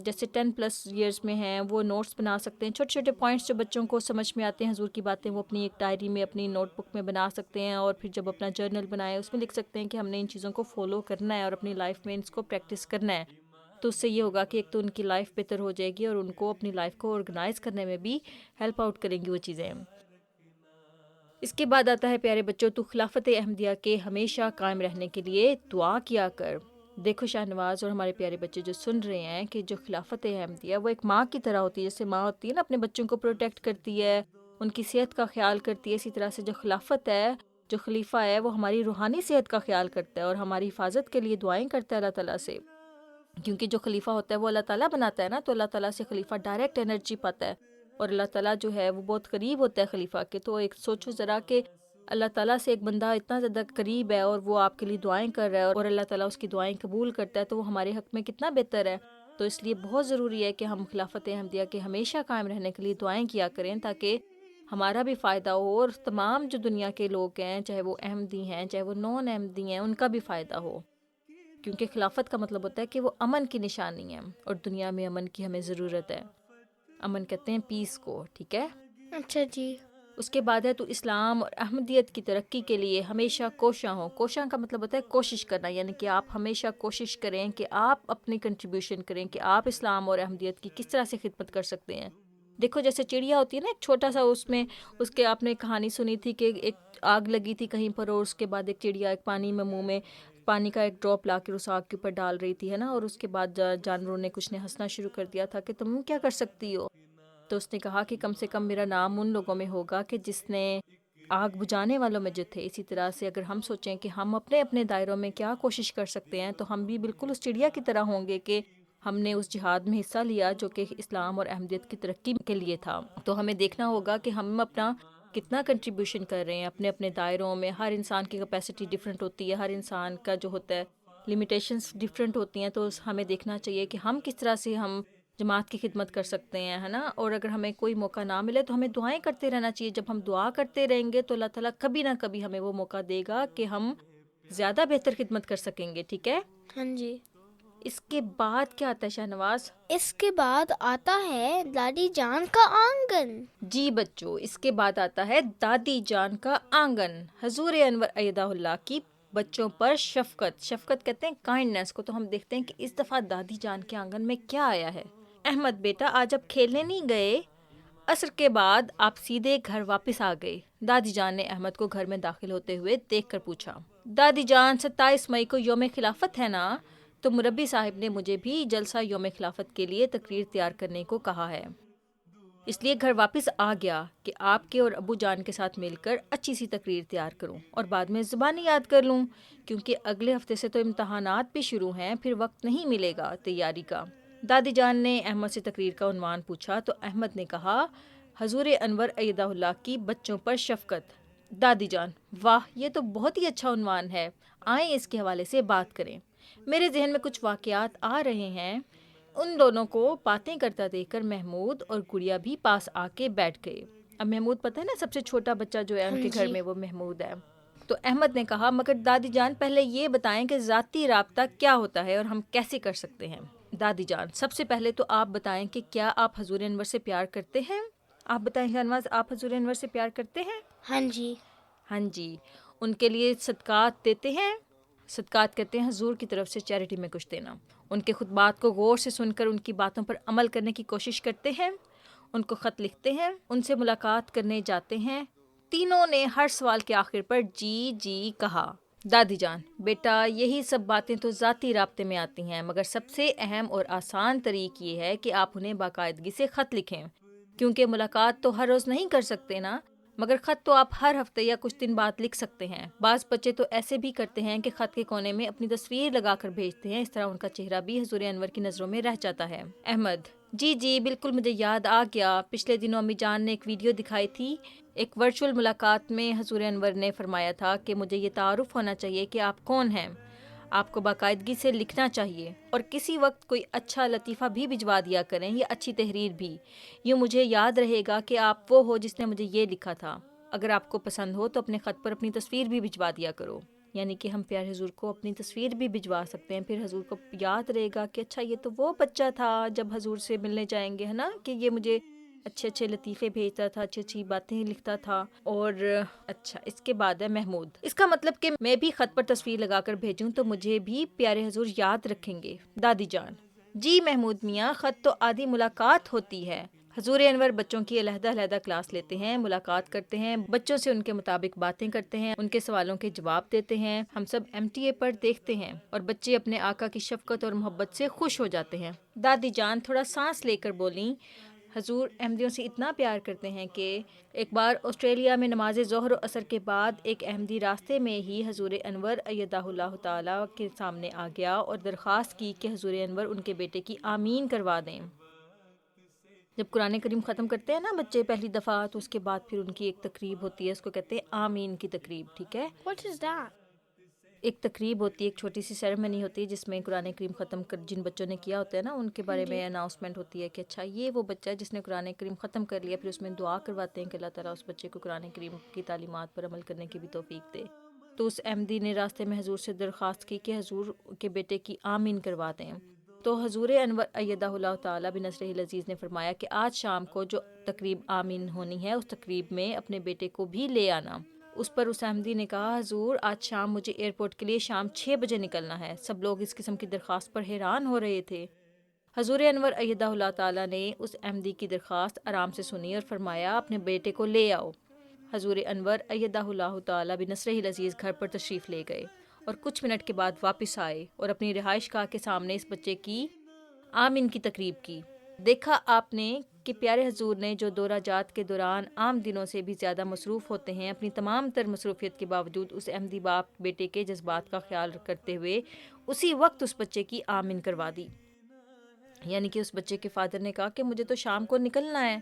Speaker 2: جیسے 10+ ایئرس میں ہیں, وہ نوٹس بنا سکتے ہیں. چھوٹے چھوٹے پوائنٹس جو بچوں کو سمجھ میں آتے ہیں حضور کی باتیں, وہ اپنی ایک ڈائری میں اپنی نوٹ بک میں بنا سکتے ہیں, اور پھر جب اپنا جرنل بنائیں اس میں لکھ سکتے ہیں کہ ہم نے ان چیزوں کو فالو کرنا ہے اور اپنی لائف میں اس کو پریکٹس کرنا ہے. تو اس سے یہ ہوگا کہ ایک تو ان کی لائف بہتر ہو جائے گی اور ان کو اپنی لائف کو آرگنائز کرنے میں بھی ہیلپ آؤٹ کریں گی وہ چیزیں. اس کے بعد آتا ہے پیارے بچوں تو خلافت احمدیہ کے ہمیشہ قائم رہنے کے لیے دعا کیا کر. دیکھو شاہ نواز اور ہمارے پیارے بچے جو سن رہے ہیں کہ جو خلافت احمدیہ وہ ایک ماں کی طرح ہوتی ہے. جیسے ماں ہوتی ہے نا اپنے بچوں کو پروٹیکٹ کرتی ہے, ان کی صحت کا خیال کرتی ہے, اسی طرح سے جو خلافت ہے, جو خلیفہ ہے, وہ ہماری روحانی صحت کا خیال کرتا ہے اور ہماری حفاظت کے لیے دعائیں کرتا ہے اللہ تعالیٰ سے. کیونکہ جو خلیفہ ہوتا ہے وہ اللہ تعالیٰ بناتا ہے نا, تو اللہ تعالیٰ سے خلیفہ ڈائریکٹ انرجی پاتا ہے, اور اللہ تعالیٰ جو ہے وہ بہت قریب ہوتا ہے خلیفہ کے. تو ایک سوچو ذرا کہ اللہ تعالیٰ سے ایک بندہ اتنا زیادہ قریب ہے اور وہ آپ کے لیے دعائیں کر رہا ہے اور اللہ تعالیٰ اس کی دعائیں قبول کرتا ہے, تو وہ ہمارے حق میں کتنا بہتر ہے. تو اس لیے بہت ضروری ہے کہ ہم خلافت احمدیہ کے ہمیشہ قائم رہنے کے لیے دعائیں کیا کریں, تاکہ ہمارا بھی فائدہ ہو اور تمام جو دنیا کے لوگ ہیں, چاہے وہ احمدی ہیں چاہے وہ نان احمدی ہیں, ان کا بھی فائدہ ہو. کیونکہ خلافت کا مطلب ہوتا ہے کہ وہ امن کی نشانی ہے, اور دنیا میں امن کی ہمیں ضرورت ہے. امن کہتے ہیں پیس کو. ٹھیک ہے,
Speaker 1: اچھا جی.
Speaker 2: اس کے بعد ہے تو اسلام اور احمدیت کی ترقی کے لیے ہمیشہ کوشاں ہوں. کوشاں کا مطلب ہوتا ہے کوشش کرنا, یعنی کہ آپ ہمیشہ کوشش کریں کہ آپ اپنی کنٹریبیوشن کریں کہ آپ اسلام اور احمدیت کی کس طرح سے خدمت کر سکتے ہیں. دیکھو جیسے چڑیا ہوتی ہے نا, ایک چھوٹا سا اس میں اس کے آپ نے کہانی سنی تھی کہ ایک آگ لگی تھی کہیں پر, اور اس کے بعد ایک چڑیا ایک پانی میں منہ میں پانی کا ایک ڈراپ لا کے اس آگ کے اوپر ڈال رہی تھی ہے نا, اور اس کے بعد جانوروں نے کچھ نے ہنسنا شروع کر دیا تھا کہ تم کیا کر سکتی ہو. تو اس نے کہا کہ کم سے کم میرا نام ان لوگوں میں ہوگا کہ جس نے آگ بجھانے والوں میں جو تھے. اسی طرح سے اگر ہم سوچیں کہ ہم اپنے اپنے دائروں میں کیا کوشش کر سکتے ہیں, تو ہم بھی بالکل اس چڑیا کی طرح ہوں گے کہ ہم نے اس جہاد میں حصہ لیا جو کہ اسلام اور احمدیت کی ترقی کے لیے تھا. تو ہمیں دیکھنا ہوگا کہ ہم اپنا کتنا کنٹریبیوشن کر رہے ہیں اپنے اپنے دائروں میں. ہر انسان کی کیپیسٹی ڈیفرنٹ ہوتی ہے, ہر انسان کا جو ہوتا ہے لمیٹیشنز ڈیفرنٹ ہوتی ہیں, تو ہمیں دیکھنا چاہیے کہ ہم کس طرح سے ہم جماعت کی خدمت کر سکتے ہیں، ہے نا. اور اگر ہمیں کوئی موقع نہ ملے تو ہمیں دعائیں کرتے رہنا چاہیے. جب ہم دعا کرتے رہیں گے تو اللہ تعالیٰ کبھی نہ کبھی ہمیں وہ موقع دے گا کہ ہم زیادہ بہتر خدمت کر سکیں گے. ٹھیک ہے.
Speaker 1: ہاں جی.
Speaker 2: اس کے بعد کیا آتا ہے شاہ نواز؟
Speaker 1: اس کے بعد آتا ہے دادی جان کا آنگن.
Speaker 2: جی بچوں، اس کے بعد آتا ہے دادی جان کا آنگن. حضور انور ایدہ اللہ کی بچوں پر شفقت. شفقت کہتے ہیں کائنڈنس کو. تو ہم دیکھتے ہیں کہ اس دفعہ دادی جان کے آنگن میں کیا آیا ہے. احمد بیٹا آج آپ کھیلنے نہیں گئے؟ عصر کے بعد آپ سیدھے گھر واپس آ گئے. دادی جان نے احمد کو گھر میں داخل ہوتے ہوئے دیکھ کر پوچھا. دادی جان 27 مئی کو یوم خلافت ہے نا؟ تو مربی صاحب نے مجھے بھی جلسہ یوم خلافت کے لیے تقریر تیار کرنے کو کہا ہے، اس لیے گھر واپس آ گیا کہ آپ کے اور ابو جان کے ساتھ مل کر اچھی سی تقریر تیار کروں اور بعد میں زبانی یاد کر لوں، کیونکہ اگلے ہفتے سے تو امتحانات بھی شروع ہیں، پھر وقت نہیں ملے گا تیاری کا. دادی جان نے احمد سے تقریر کا عنوان پوچھا تو احمد نے کہا حضور انور ایدہ اللہ کی بچوں پر شفقت. دادی جان: واہ، یہ تو بہت ہی اچھا عنوان ہے، آئیں اس کے حوالے سے بات کریں. میرے ذہن میں کچھ واقعات آ رہے ہیں. ان دونوں کو باتیں کرتا دیکھ کر محمود اور گڑیا بھی پاس آ کے بیٹھ گئے. اب محمود پتہ ہے نا سب سے چھوٹا بچہ جو ہے ان کے گھر میں وہ محمود ہے. تو احمد نے کہا مگر دادی جان پہلے یہ بتائیں کہ ذاتی رابطہ کیا ہوتا ہے اور ہم کیسے کر سکتے ہیں. دادی جان: سب سے پہلے تو آپ بتائیں کہ کیا آپ حضور انور سے پیار کرتے ہیں؟ آپ بتائیں شہنواز، آپ حضور انور سے پیار کرتے ہیں؟
Speaker 1: ہاں جی.
Speaker 2: ہاں جی. ان کے لیے صدقات دیتے ہیں؟ صدقات کہتے ہیں حضور کی طرف سے چیریٹی میں کچھ دینا. ان کے خطبات کو غور سے سن کر ان کی باتوں پر عمل کرنے کی کوشش کرتے ہیں؟ ان کو خط لکھتے ہیں؟ ان سے ملاقات کرنے جاتے ہیں؟ تینوں نے ہر سوال کے آخر پر جی جی کہا. دادی جان: بیٹا یہی سب باتیں تو ذاتی رابطے میں آتی ہیں، مگر سب سے اہم اور آسان طریق یہ ہے کہ آپ انہیں باقاعدگی سے خط لکھیں، کیونکہ ملاقات تو ہر روز نہیں کر سکتے نا، مگر خط تو آپ ہر ہفتے یا کچھ دن بعد لکھ سکتے ہیں. بعض بچے تو ایسے بھی کرتے ہیں کہ خط کے کونے میں اپنی تصویر لگا کر بھیجتے ہیں، اس طرح ان کا چہرہ بھی حضور انور کی نظروں میں رہ جاتا ہے. احمد: جی جی بالکل، مجھے یاد آ گیا. پچھلے دنوں امی جان نے ایک ویڈیو دکھائی تھی. ایک ورچوئل ملاقات میں حضور انور نے فرمایا تھا کہ مجھے یہ تعارف ہونا چاہیے کہ آپ کون ہیں. آپ کو باقاعدگی سے لکھنا چاہیے اور کسی وقت کوئی اچھا لطیفہ بھی بھجوا دیا کریں یا اچھی تحریر بھی. یوں مجھے یاد رہے گا کہ آپ وہ ہو جس نے مجھے یہ لکھا تھا. اگر آپ کو پسند ہو تو اپنے خط پر اپنی تصویر بھی بھجوا دیا کرو. یعنی کہ ہم پیارے حضور کو اپنی تصویر بھی بھجوا سکتے ہیں، پھر حضور کو یاد رہے گا کہ اچھا یہ تو وہ بچہ تھا جب حضور سے ملنے جائیں گے، ہے نا، کہ یہ مجھے اچھے اچھے لطیفے بھیجتا تھا، اچھی اچھی باتیں لکھتا تھا. اور اچھا اس کے بعد ہے محمود. اس کا مطلب کہ میں بھی خط پر تصویر لگا کر بھیجوں تو مجھے بھی پیارے حضور یاد رکھیں گے. دادی جان: جی محمود میاں، خط تو آدھی ملاقات ہوتی ہے. حضور انور بچوں کی علیحدہ علیحدہ کلاس لیتے ہیں، ملاقات کرتے ہیں، بچوں سے ان کے مطابق باتیں کرتے ہیں، ان کے سوالوں کے جواب دیتے ہیں. ہم سب MTA پر دیکھتے ہیں اور بچے اپنے آقا کی شفقت اور محبت سے خوش ہو جاتے ہیں. دادی جان تھوڑا سانس لے کر بولیں. حضور احمدیوں سے اتنا پیار کرتے ہیں کہ ایک بار آسٹریلیا میں نماز ظہر و عصر کے بعد ایک احمدی راستے میں ہی حضور انور ایدہ اللہ تعالیٰ کے سامنے آ گیا اور درخواست کی کہ حضور انور ان کے بیٹے کی آمین کروا دیں. جب قرآن کریم ختم کرتے ہیں نا بچے پہلی دفعہ، تو اس کے بعد پھر ان کی ایک تقریب ہوتی ہے، اس کو کہتے ہیں آمین کی تقریب. ٹھیک ہے.
Speaker 1: What is that?
Speaker 2: ایک تقریب ہوتی ہے، ایک چھوٹی سی سیریمنی ہوتی ہے جس میں قرآن کریم ختم کر جن بچوں نے کیا ہوتا ہے نا ان کے بارے میں اناؤنسمنٹ ہوتی ہے کہ اچھا یہ وہ بچہ ہے جس نے قرآن کریم ختم کر لیا. پھر اس میں دعا کرواتے ہیں کہ اللہ تعالیٰ اس بچے کو قرآن کریم کی تعلیمات پر عمل کرنے کی بھی توفیق دے. تو اس احمدی نے راستے میں حضور سے درخواست کی کہ حضور کے بیٹے کی آمین کروا دیں. تو حضور انور ایدہ اللہ تعالیٰ بنصرہ العزیز نے فرمایا کہ آج شام کو جو تقریب آمین ہونی ہے اس تقریب میں اپنے بیٹے کو بھی لے آنا. اس پر اس احمدی نے کہا حضور آج شام مجھے ایئرپورٹ کے لیے شام 6 بجے نکلنا ہے. سب لوگ اس قسم کی درخواست پر حیران ہو رہے تھے. حضور انور ایدہ اللہ تعالیٰ نے اس احمدی کی درخواست آرام سے سنی اور فرمایا اپنے بیٹے کو لے آؤ. حضور انور ایدہ اللہ تعالیٰ بنصرہ العزیز گھر پر تشریف لے گئے اور کچھ منٹ کے بعد واپس آئے اور اپنی رہائش گاہ کے سامنے اس بچے کی آمین کی تقریب کی. دیکھا آپ نے کہ پیارے حضور نے جو دورہ جات کے دوران عام دنوں سے بھی زیادہ مصروف ہوتے ہیں، اپنی تمام تر مصروفیت کے باوجود اس احمدی باپ بیٹے کے جذبات کا خیال کرتے ہوئے اسی وقت اس بچے کی آمین کروا دی. یعنی کہ اس بچے کے فادر نے کہا کہ مجھے تو شام کو نکلنا ہے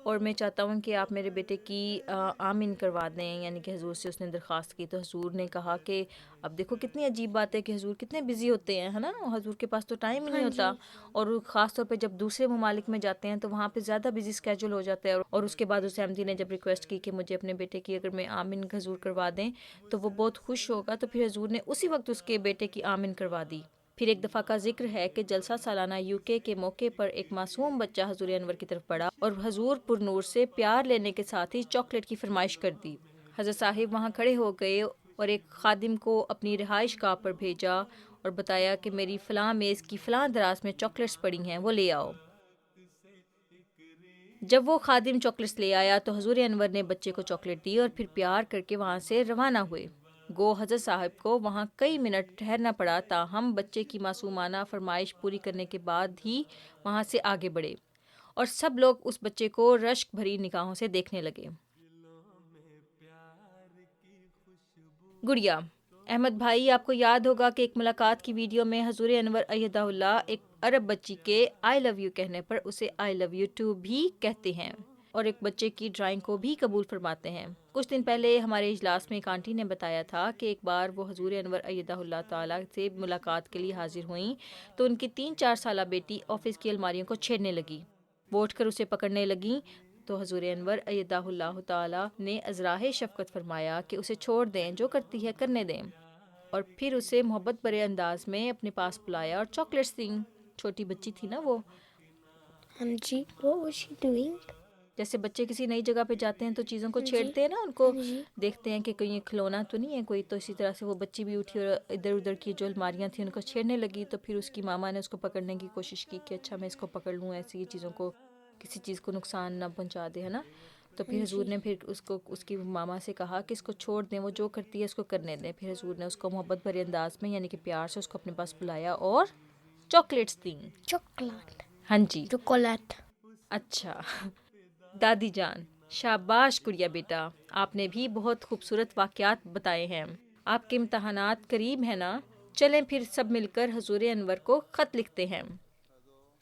Speaker 2: اور میں چاہتا ہوں کہ آپ میرے بیٹے کی آمین کروا دیں، یعنی کہ حضور سے اس نے درخواست کی تو حضور نے کہا کہ اب دیکھو کتنی عجیب بات ہے کہ حضور کتنے بزی ہوتے ہیں، ہے نا، حضور کے پاس تو ٹائم ہی نہیں ہوتا، اور خاص طور پہ جب دوسرے ممالک میں جاتے ہیں تو وہاں پہ زیادہ بزی اسکیجول ہو جاتا ہے، اور اس کے بعد اس احمدی نے جب ریکویسٹ کی کہ مجھے اپنے بیٹے کی اگر میں آمین حضور کروا دیں تو وہ بہت خوش ہوگا، تو پھر حضور نے اسی وقت اس کے بیٹے کی آمین کروا دی۔ پھر ایک دفعہ کا ذکر ہے کہ جلسہ سالانہ UK کے موقع پر ایک معصوم بچہ حضور انور کی طرف بڑھا اور حضور پر نور سے پیار لینے کے ساتھ ہی چاکلیٹ کی فرمائش کر دی۔ حضرت صاحب وہاں کھڑے ہو گئے اور ایک خادم کو اپنی رہائش گاہ پر بھیجا اور بتایا کہ میری فلاں میز کی فلاں دراز میں چاکلیٹس پڑی ہیں، وہ لے آؤ۔ جب وہ خادم چاکلیٹس لے آیا تو حضور انور نے بچے کو چاکلیٹ دی اور پھر پیار کر کے وہاں سے روانہ ہوئے۔ گو حضرت صاحب کو وہاں کئی منٹ ٹھہرنا پڑا، تاہم بچے کی معصومانہ فرمائش پوری کرنے کے بعد ہی وہاں سے آگے بڑھے، اور سب لوگ اس بچے کو رشک بھری نگاہوں سے دیکھنے لگے۔ گڑیا احمد بھائی، آپ کو یاد ہوگا کہ ایک ملاقات کی ویڈیو میں حضور انور ایدہ اللہ ایک عرب بچی کے آئی لو یو کہنے پر اسے آئی لو یو ٹو بھی کہتے ہیں، اور ایک بچے کی ڈرائنگ کو بھی قبول فرماتے ہیں۔ کچھ دن پہلے ہمارے اجلاس میں ایک آنٹی نے بتایا تھا کہ ایک بار وہ حضور انور ایدہ اللہ تعالیٰ سے ملاقات کے لیے حاضر ہوئیں تو ان کی 3-4 سالہ بیٹی آفس کی الماریوں کو چھیڑنے لگی، وہ اٹھ کر اسے پکڑنے لگیں تو حضور انور ایدہ اللہ تعالیٰ نے ازراہ شفقت فرمایا کہ اسے چھوڑ دیں، جو کرتی ہے کرنے دیں، اور پھر اسے محبت بھرے انداز میں اپنے پاس بلایا اور چاکلیٹس دیں۔ چھوٹی بچی تھی نا وہ۔
Speaker 1: جی what was she doing؟
Speaker 2: جیسے بچے کسی نئی جگہ پہ جاتے ہیں تو چیزوں کو چھیڑتے ہیں نا، ان کو دیکھتے ہیں کہ کہیں کھلونا تو نہیں ہے کوئی، تو اسی طرح سے وہ بچی بھی اٹھی اور ادھر ادھر کی جو الماریاں تھیں ان کو چھیڑنے لگی، تو پھر اس کی ماما نے اس کو پکڑنے کی کوشش کی کہ اچھا میں اس کو پکڑ لوں، ایسی چیزوں کو کسی چیز کو نقصان نہ پہنچا دے، ہے نا۔ تو پھر حضور نے پھر اس کی ماما سے کہا کہ اس کو چھوڑ دیں، وہ جو کرتی ہے اس کو کرنے دیں۔ پھر حضور نے اس کو محبت بھرے انداز میں یعنی کہ پیار سے اس کو اپنے پاس بلایا اور چاکلیٹس دیں۔
Speaker 1: چاکلیٹ؟
Speaker 2: ہاں جی،
Speaker 1: چاکلیٹ۔
Speaker 2: اچھا دادی جان، شاباش گڑیا بیٹا، آپ نے بھی بہت خوبصورت واقعات بتائے ہیں۔ آپ کے امتحانات قریب ہیں نا، چلیں پھر سب مل کر حضور انور کو خط لکھتے ہیں۔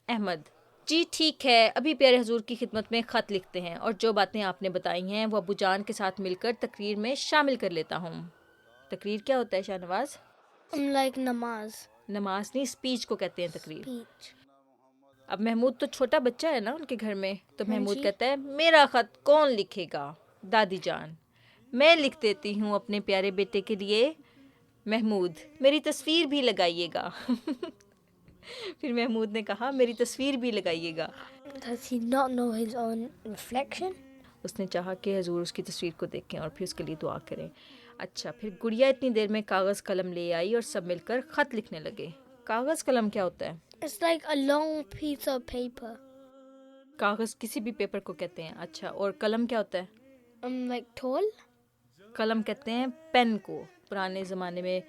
Speaker 2: احمد: جی ٹھیک ہے، ابھی پیارے حضور کی خدمت میں خط لکھتے ہیں، اور جو باتیں آپ نے بتائی ہیں وہ ابو جان کے ساتھ مل کر تقریر میں شامل کر لیتا ہوں۔ تقریر کیا ہوتا ہے شاہ نواز؟
Speaker 1: like نماز۔
Speaker 2: نماز نہیں، اسپیچ کو کہتے ہیں تقریر۔
Speaker 1: Speech۔
Speaker 2: اب محمود تو چھوٹا بچہ ہے نا ان کے گھر میں، تو محمود کہتا ہے میرا خط کون لکھے گا؟ دادی جان: میں لکھ دیتی ہوں اپنے پیارے بیٹے کے لیے۔ محمود: میری تصویر بھی لگائیے گا۔ پھر محمود نے کہا میری تصویر بھی لگائیے گا۔
Speaker 1: Does he not know his own reflection؟
Speaker 2: اس نے چاہا کہ حضور اس کی تصویر کو دیکھیں اور پھر اس کے لیے دعا کریں۔ اچھا، پھر گڑیا اتنی دیر میں کاغذ قلم لے آئی اور سب مل کر خط لکھنے لگے۔ کاغذ قلم کیا ہوتا ہے؟
Speaker 1: It's like a long piece of paper۔
Speaker 2: کاغذ کسی بھی پیپر کو کہتے ہیں۔ اچھا، اور قلم کیا ہوتا ہے؟
Speaker 1: like tall۔
Speaker 2: قلم کہتے ہیں پین کو، پرانے زمانے میں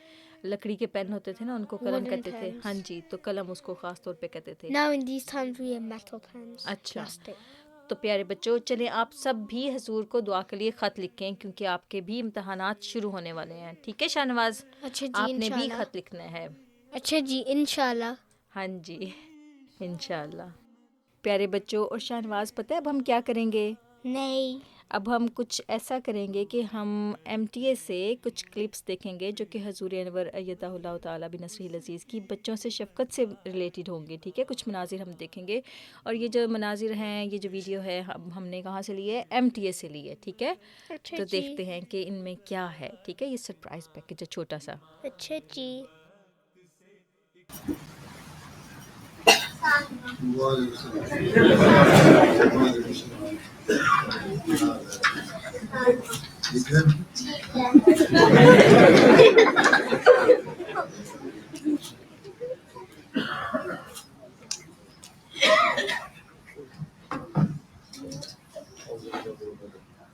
Speaker 2: لکڑی کے پین ہوتے تھے نا، ان کو قلم کہتے تھے۔ ہاں جی، تو قلم اس کو خاص طور پہ کہتے تھے۔
Speaker 1: Now in these times we have metal pens۔
Speaker 2: اچھا، تو پیارے بچوں چلیں آپ سب بھی حضور کو دعا کے لیے خط لکھیں، کیونکہ آپ کے بھی امتحانات شروع ہونے والے ہیں۔ ٹھیک ہے شاہ نواز؟
Speaker 1: اچھا جی،
Speaker 2: آپ نے بھی
Speaker 1: انشاءاللہ۔
Speaker 2: خط لکھنا ہے۔
Speaker 1: اچھا جی، انشاءاللہ۔
Speaker 2: ہاں جی، انشاءاللہ۔ پیارے بچوں اور شاہ نواز، پتہ ہے اب ہم کیا کریں گے؟
Speaker 1: نہیں۔
Speaker 2: اب ہم کچھ ایسا کریں گے کہ ہم MTA سے کچھ کلپس دیکھیں گے جو کہ حضور انور ایدہ اللہ تعالیٰ بنصرہ العزیز کی بچوں سے شفقت سے ریلیٹڈ ہوں گے۔ ٹھیک ہے، کچھ مناظر ہم دیکھیں گے، اور یہ جو مناظر ہیں، یہ جو ویڈیو ہے ہم نے کہاں سے لی ہے؟ MTA سے لی ہے۔ ٹھیک ہے، تو دیکھتے ہیں کہ ان میں کیا ہے۔ ٹھیک ہے، یہ سرپرائز پیکج ہے چھوٹا سا۔
Speaker 1: اچھا جی۔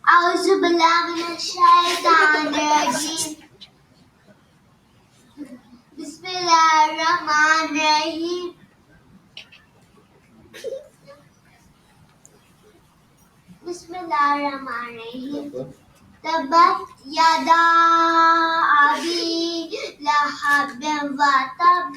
Speaker 1: اعوذ باللہ من الشیطان الرجیم، بسم اللہ الرحمن الرحیم، بسم اللہ الرحمن الرحیم، تبت یدا ابی لہب وتب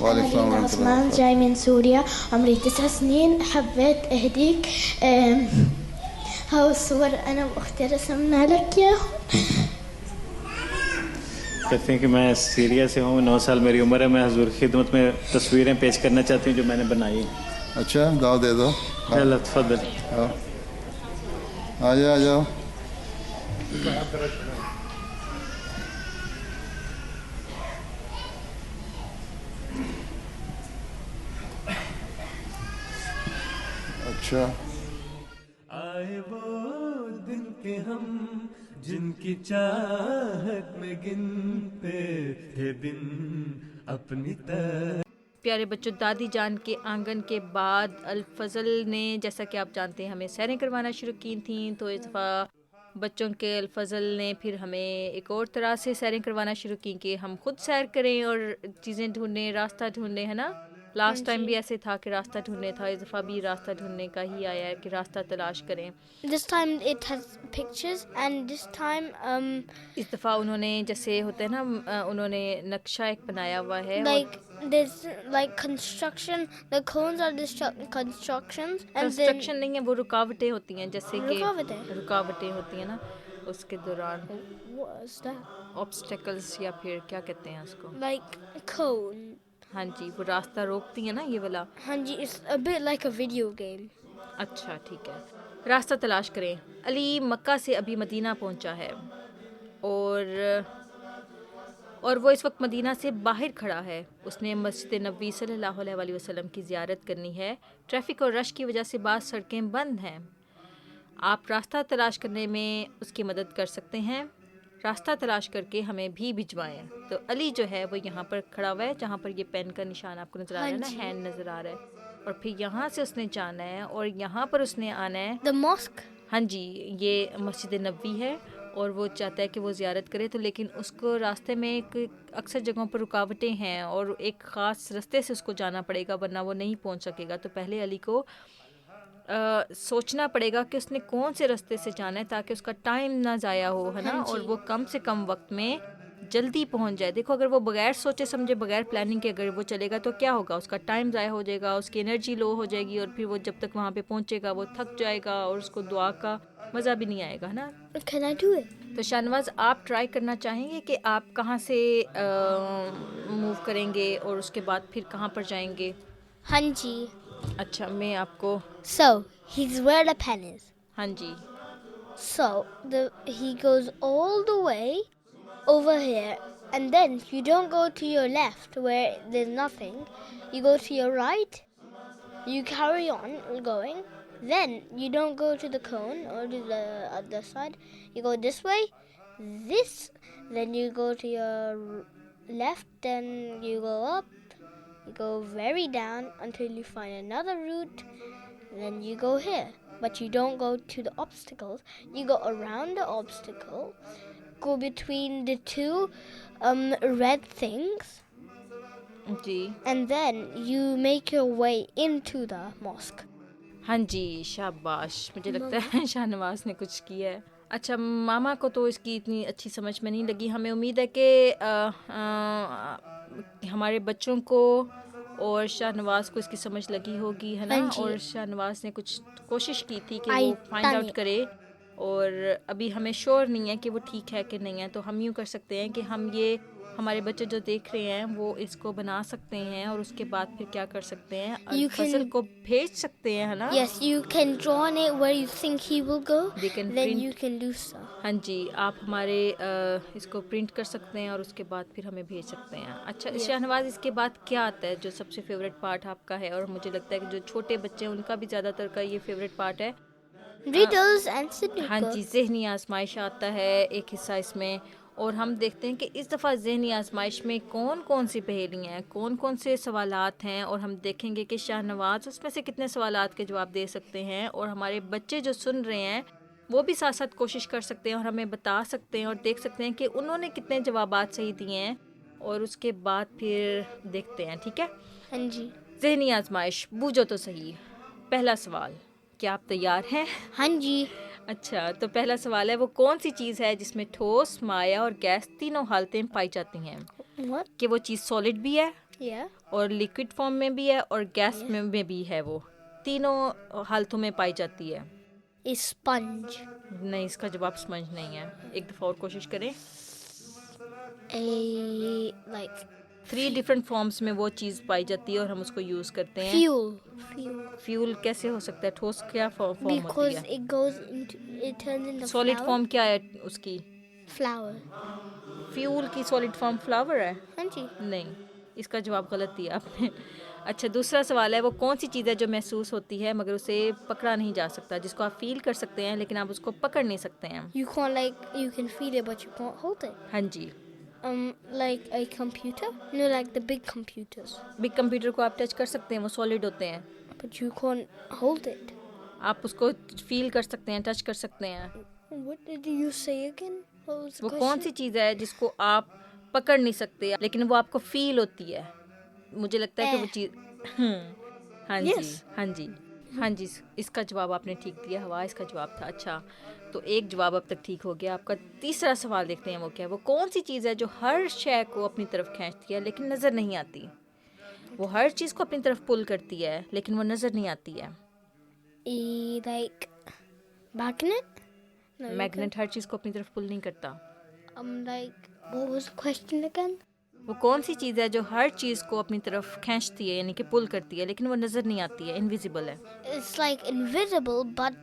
Speaker 3: وعليكم
Speaker 4: أنا
Speaker 3: السلام
Speaker 4: لينا
Speaker 3: ورحمة الله
Speaker 4: عثمان
Speaker 3: وبركاته.
Speaker 4: جاي من سوريا، عمري 9 سنين. حبيت أهديك هاو الصور أنا وأختي رسمنا لك إياهم.
Speaker 5: کہتے ہیں کہ میں سیریا سے ہوں، 9 سال میری عمر ہے. میں حضور کی خدمت میں تصویریں پیش کرنا چاہتی ہوں جو میں نے بنائی ہیں.
Speaker 3: اچھا داؤ دے دو.
Speaker 5: اللہ تفضل.
Speaker 3: آ جاؤ آ جاؤ. اچھا
Speaker 6: آئے وہ دن کے ہم جن کی چاہت میں گنتے تھے دن اپنی
Speaker 2: پیارے بچوں، دادی جان کے آنگن کے بعد الفضل نے جیسا کہ آپ جانتے ہیں ہمیں سیریں کروانا شروع کی تھیں، تو اس دفعہ بچوں کے الفضل نے پھر ہمیں ایک اور طرح سے سیریں کروانا شروع کی کہ ہم خود سیر کریں اور چیزیں ڈھونڈیں، راستہ ڈھونڈیں، ہے نا. لاسٹ ٹائم بھی ایسے تھا کہ راستہ ڈھونڈنے تھا، اس دفعہ بھی راستہ ڈھونڈنے کا ہی آیا ہے کہ راستہ تلاش کریں.
Speaker 1: This time it has pictures, and this time
Speaker 2: اس دفعہ انہوں نے جیسے ہوتا ہے نا انہوں نے نقشہ ایک بنایا ہوا ہے.
Speaker 1: like there's like construction. The cones are the constructions, and then
Speaker 2: construction نہیں ہے، وہ رکاوٹیں ہوتی ہیں، جیسے کہ
Speaker 1: رکاوٹیں
Speaker 2: رکاوٹیں ہوتی ہیں نا اس کے دوران،
Speaker 1: what's that?
Speaker 2: آبسٹیکلز یا پھر کیا کہتے ہیں اس کو.
Speaker 1: Like cone.
Speaker 2: ہاں جی، وہ راستہ روکتی ہیں نا یہ والا.
Speaker 1: Hanji, it's a bit like a video game.
Speaker 2: اچھا ٹھیک ہے، راستہ تلاش کریں. علی مکہ سے ابھی مدینہ پہنچا ہے اور وہ اس وقت مدینہ سے باہر کھڑا ہے. اس نے مسجد نبوی صلی اللہ علیہ وسلم کی زیارت کرنی ہے. ٹریفک اور رش کی وجہ سے بعض سڑکیں بند ہیں. آپ راستہ تلاش کرنے میں اس کی مدد کر سکتے ہیں. راستہ تلاش کر کے ہمیں بھی بھجوائیں. تو علی جو ہے وہ یہاں پر کھڑا ہوا ہے جہاں پر یہ پین کا نشان آپ کو نظر آ رہا ہے نا، ہینڈ نظر آ رہا ہے. اور پھر یہاں سے اس نے جانا ہے اور یہاں پر اس نے آنا ہے.
Speaker 1: The mosque.
Speaker 2: ہاں جی، یہ مسجد نبوی ہے اور وہ چاہتا ہے کہ وہ زیارت کرے. تو لیکن اس کو راستے میں اکثر جگہوں پر رکاوٹیں ہیں اور ایک خاص راستے سے اس کو جانا پڑے گا ورنہ وہ نہیں پہنچ سکے گا. تو پہلے علی کو سوچنا پڑے گا کہ اس نے کون سے راستے سے جانا ہے تاکہ اس کا ٹائم نہ ضائع ہو، ہے نا، اور وہ کم سے کم وقت میں جلدی پہنچ جائے. دیکھو اگر وہ بغیر سوچے سمجھے بغیر پلاننگ کے اگر وہ چلے گا تو کیا ہوگا، اس کا ٹائم ضائع ہو جائے گا، اس کی انرجی لو ہو جائے گی اور پھر وہ جب تک وہاں پہ پہنچے گا وہ تھک جائے گا اور اس کو دعا کا مزہ بھی نہیں آئے گا، ہے نا.
Speaker 1: Can I do it?
Speaker 2: تو شاہنواز آپ ٹرائی کرنا چاہیں گے کہ آپ کہاں سے موو کریں گے اور اس کے بعد پھر کہاں پر جائیں گے؟
Speaker 1: Hanji.
Speaker 2: اچھا میں آپ کو
Speaker 1: So he's where the pen is.
Speaker 2: ہاں جی
Speaker 1: So he goes all the way over here, and then you don't go to your left where there's nothing. You go to your right. You carry on going. Then you don't go to the cone or to the other side. You go this way, this. Then you go to your left. Then you go up. You go very down until you find another route. Then you go here. But you don't go to the obstacles. You go around the obstacle, go between the two red things,
Speaker 2: G
Speaker 1: and then you make your way into the mosque.
Speaker 2: ہاں جی شاباش، مجھے لگتا ہے شاہنواز نے کچھ کیا ہے. اچھا ماما کو تو اس کی اتنی اچھی سمجھ میں نہیں لگی. ہمیں امید ہے کہ ہمارے بچوں کو اور شاہنواز کو اس کی سمجھ لگی ہوگی، ہے نا. اور شاہنواز نے کچھ کوشش کی تھی کہ وہ فائنڈ آؤٹ کرے اور ابھی ہمیں شور نہیں ہے کہ وہ ٹھیک ہے کہ نہیں ہے. تو ہم یوں کر سکتے ہیں کہ ہم یہ ہمارے بچے جو دیکھ رہے ہیں وہ اس کو بنا سکتے ہیں اور اس کے بعد پھر کیا کر سکتے ہیں، فصل کو بھیج سکتے ہیں، ہے نا.
Speaker 1: Yes, you can draw on it where you think he will go.
Speaker 2: They can
Speaker 1: then
Speaker 2: print.
Speaker 1: you can do so.
Speaker 2: ہاں جی، آپ ہمارے اس کو پرنٹ کر سکتے ہیں اور اس کے بعد پھر ہمیں بھیج سکتے ہیں. اچھا شاہنواز اس کے بعد کیا آتا ہے جو سب سے فیوریٹ پارٹ آپ کا ہے؟ اور مجھے لگتا ہے کہ جو چھوٹے بچے ہیں ان کا بھی زیادہ تر کا یہ فیوریٹ پارٹ ہے.
Speaker 1: Riddles and Sudoku.
Speaker 2: ہاں جی، ذہنی آزمائش آتا ہے ایک حصہ اس میں. اور ہم دیکھتے ہیں کہ اس دفعہ ذہنی آزمائش میں کون کون سی پہیلیاں ہیں، کون کون سے سوالات ہیں، اور ہم دیکھیں گے کہ شاہنواز اس میں سے کتنے سوالات کے جواب دے سکتے ہیں. اور ہمارے بچے جو سن رہے ہیں وہ بھی ساتھ ساتھ کوشش کر سکتے ہیں اور ہمیں بتا سکتے ہیں اور دیکھ سکتے ہیں کہ انہوں نے کتنے جوابات صحیح دیے ہیں. اور اس کے بعد پھر دیکھتے ہیں، ٹھیک ہے.
Speaker 1: ہاں جی.
Speaker 2: ذہنی آزمائش، بوجھو تو صحیح. پہلا سوال، کیا آپ تیار ہیں؟
Speaker 1: ہاں جی.
Speaker 2: اچھا، تو پہلا سوال ہے وہ کون سی چیز ہے جس میں ٹھوس، مائع اور گیس تینوں حالتیں پائی جاتی ہیں؟
Speaker 1: What?
Speaker 2: کہ وہ چیز سالڈ بھی ہے
Speaker 1: Yeah.
Speaker 2: اور لیکوڈ فارم میں بھی ہے اور گیس میں بھی ہے، وہ تینوں حالتوں میں پائی جاتی ہے.
Speaker 1: A sponge.
Speaker 2: نہیں، اس کا جواب سمجھ نہیں ہے. ایک دفعہ اور کوشش کریں.
Speaker 1: A like
Speaker 2: 3 ڈفرینٹ فارمز میں وہ چیز پائی جاتی ہے اور ہم اس کو یوز کرتے ہیں.
Speaker 1: fuel.
Speaker 2: فیول کیسے ہو سکتا ہے؟ ٹھوس کیا فارم ہوتی
Speaker 1: Because
Speaker 2: ہے؟
Speaker 1: it goes into, it turns into
Speaker 2: solid
Speaker 1: flour.
Speaker 2: Form کیا ہے اس کی؟
Speaker 1: Flour.
Speaker 2: فیول کی سالڈ فارم فلاور ہے؟
Speaker 1: ہاں جی.
Speaker 2: نہیں، اس کا جواب غلط دیا آپ نے. اچھا، دوسرا سوال ہے وہ کون سی چیز ہے جو محسوس ہوتی ہے مگر اسے پکڑا نہیں جا سکتا، جس کو آپ فیل کر سکتے ہیں لیکن آپ اس کو پکڑ نہیں سکتے ہیں؟
Speaker 1: You can't you can feel it but you can't hold it.
Speaker 2: ہاں جی.
Speaker 1: Like a computer. Like the big computers.
Speaker 2: Big computer کو آپ ٹچ کر سکتے ہیں، وہ سالڈ ہوتے ہیں.
Speaker 1: But you can't hold it.
Speaker 2: آپ اس کو فیل کر سکتے ہیں، ٹچ کر سکتے ہیں.
Speaker 1: What did you say again? What was the
Speaker 2: وہ
Speaker 1: question?
Speaker 2: کون سی چیز ہے جس کو آپ پکڑ نہیں سکتے لیکن وہ آپ کو فیل ہوتی ہے؟ مجھے لگتا ہے کہ وہ چیز ہاں جی.
Speaker 1: Yes.
Speaker 2: ہاں جی. ہاں جی، اس کا جواب آپ نے ٹھیک دیا. ہوا اس کا جواب تھا. اچھا، تو ایک جواب اب تک ٹھیک ہو گیا. آپ کا تیسرا سوال دیکھتے ہیں وہ کیا ہے. وہ کون سی چیز ہے جو ہر شے کو اپنی طرف کھینچتی ہے لیکن نظر نہیں آتی؟ وہ ہر چیز کو اپنی طرف پل کرتی ہے لیکن وہ نظر نہیں آتی ہے.
Speaker 1: Like magnet? No.
Speaker 2: میگنیٹ ہر چیز کو اپنی طرف پل نہیں کرتا.
Speaker 1: Like what was the question again?
Speaker 2: وہ کون سی چیز ہے جو ہر چیز کو اپنی طرف کھینچتی ہے یعنی کہ پل کرتی ہے لیکن وہ نظر نہیں آتی ہے، انویزیبل ہے؟
Speaker 1: It's like invisible, but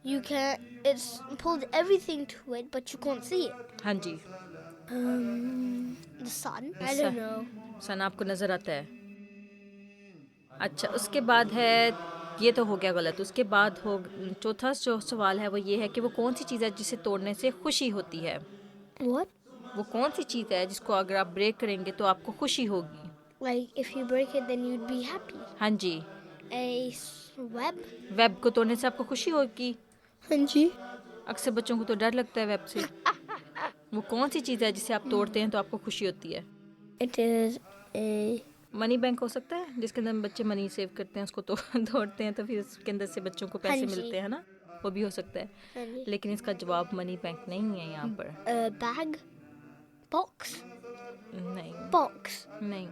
Speaker 1: you can. It's pulled everything to it, but you can't see it.
Speaker 2: ہاں جی.
Speaker 1: The sun. I don't know.
Speaker 2: سن آپ کو نظر آتا ہے. اچھا، اس کے بعد ہے، یہ تو ہو گیا غلط. اس کے بعد چوتھا جو سوال ہے وہ یہ ہے کہ وہ کون سی چیز ہے جسے توڑنے سے خوشی ہوتی ہے؟
Speaker 1: What?
Speaker 2: وہ کون سی چیز ہے جس کو اگر آپ بریک کریں گے تو آپ کو خوشی ہوگی؟
Speaker 1: Like if you break it, then you'd be happy.
Speaker 2: ہاں جی.
Speaker 1: A web.
Speaker 2: ویب کو توڑنے سے آپ کو خوشی ہوگی؟
Speaker 1: ہاں جی.
Speaker 2: اکثر بچوں کو تو ڈر لگتا ہے ویب سے. وہ کون سی چیز ہے جسے آپ توڑتے ہیں تو آپ کو خوشی ہوتی ہے؟
Speaker 1: It is a.
Speaker 2: Mini bank ہو سکتا ہے، جس کے اندر بچے منی سیو کرتے ہیں، اس کو توڑتے ہیں تو پھر اس کے اندر سے بچوں کو پیسے ملتے ہیں نا، وہ بھی ہو سکتا ہے. لیکن اس کا جواب منی بینک نہیں ہے یہاں پر.
Speaker 1: Bag. Box.
Speaker 2: نہیں.
Speaker 1: Box.
Speaker 2: نہیں.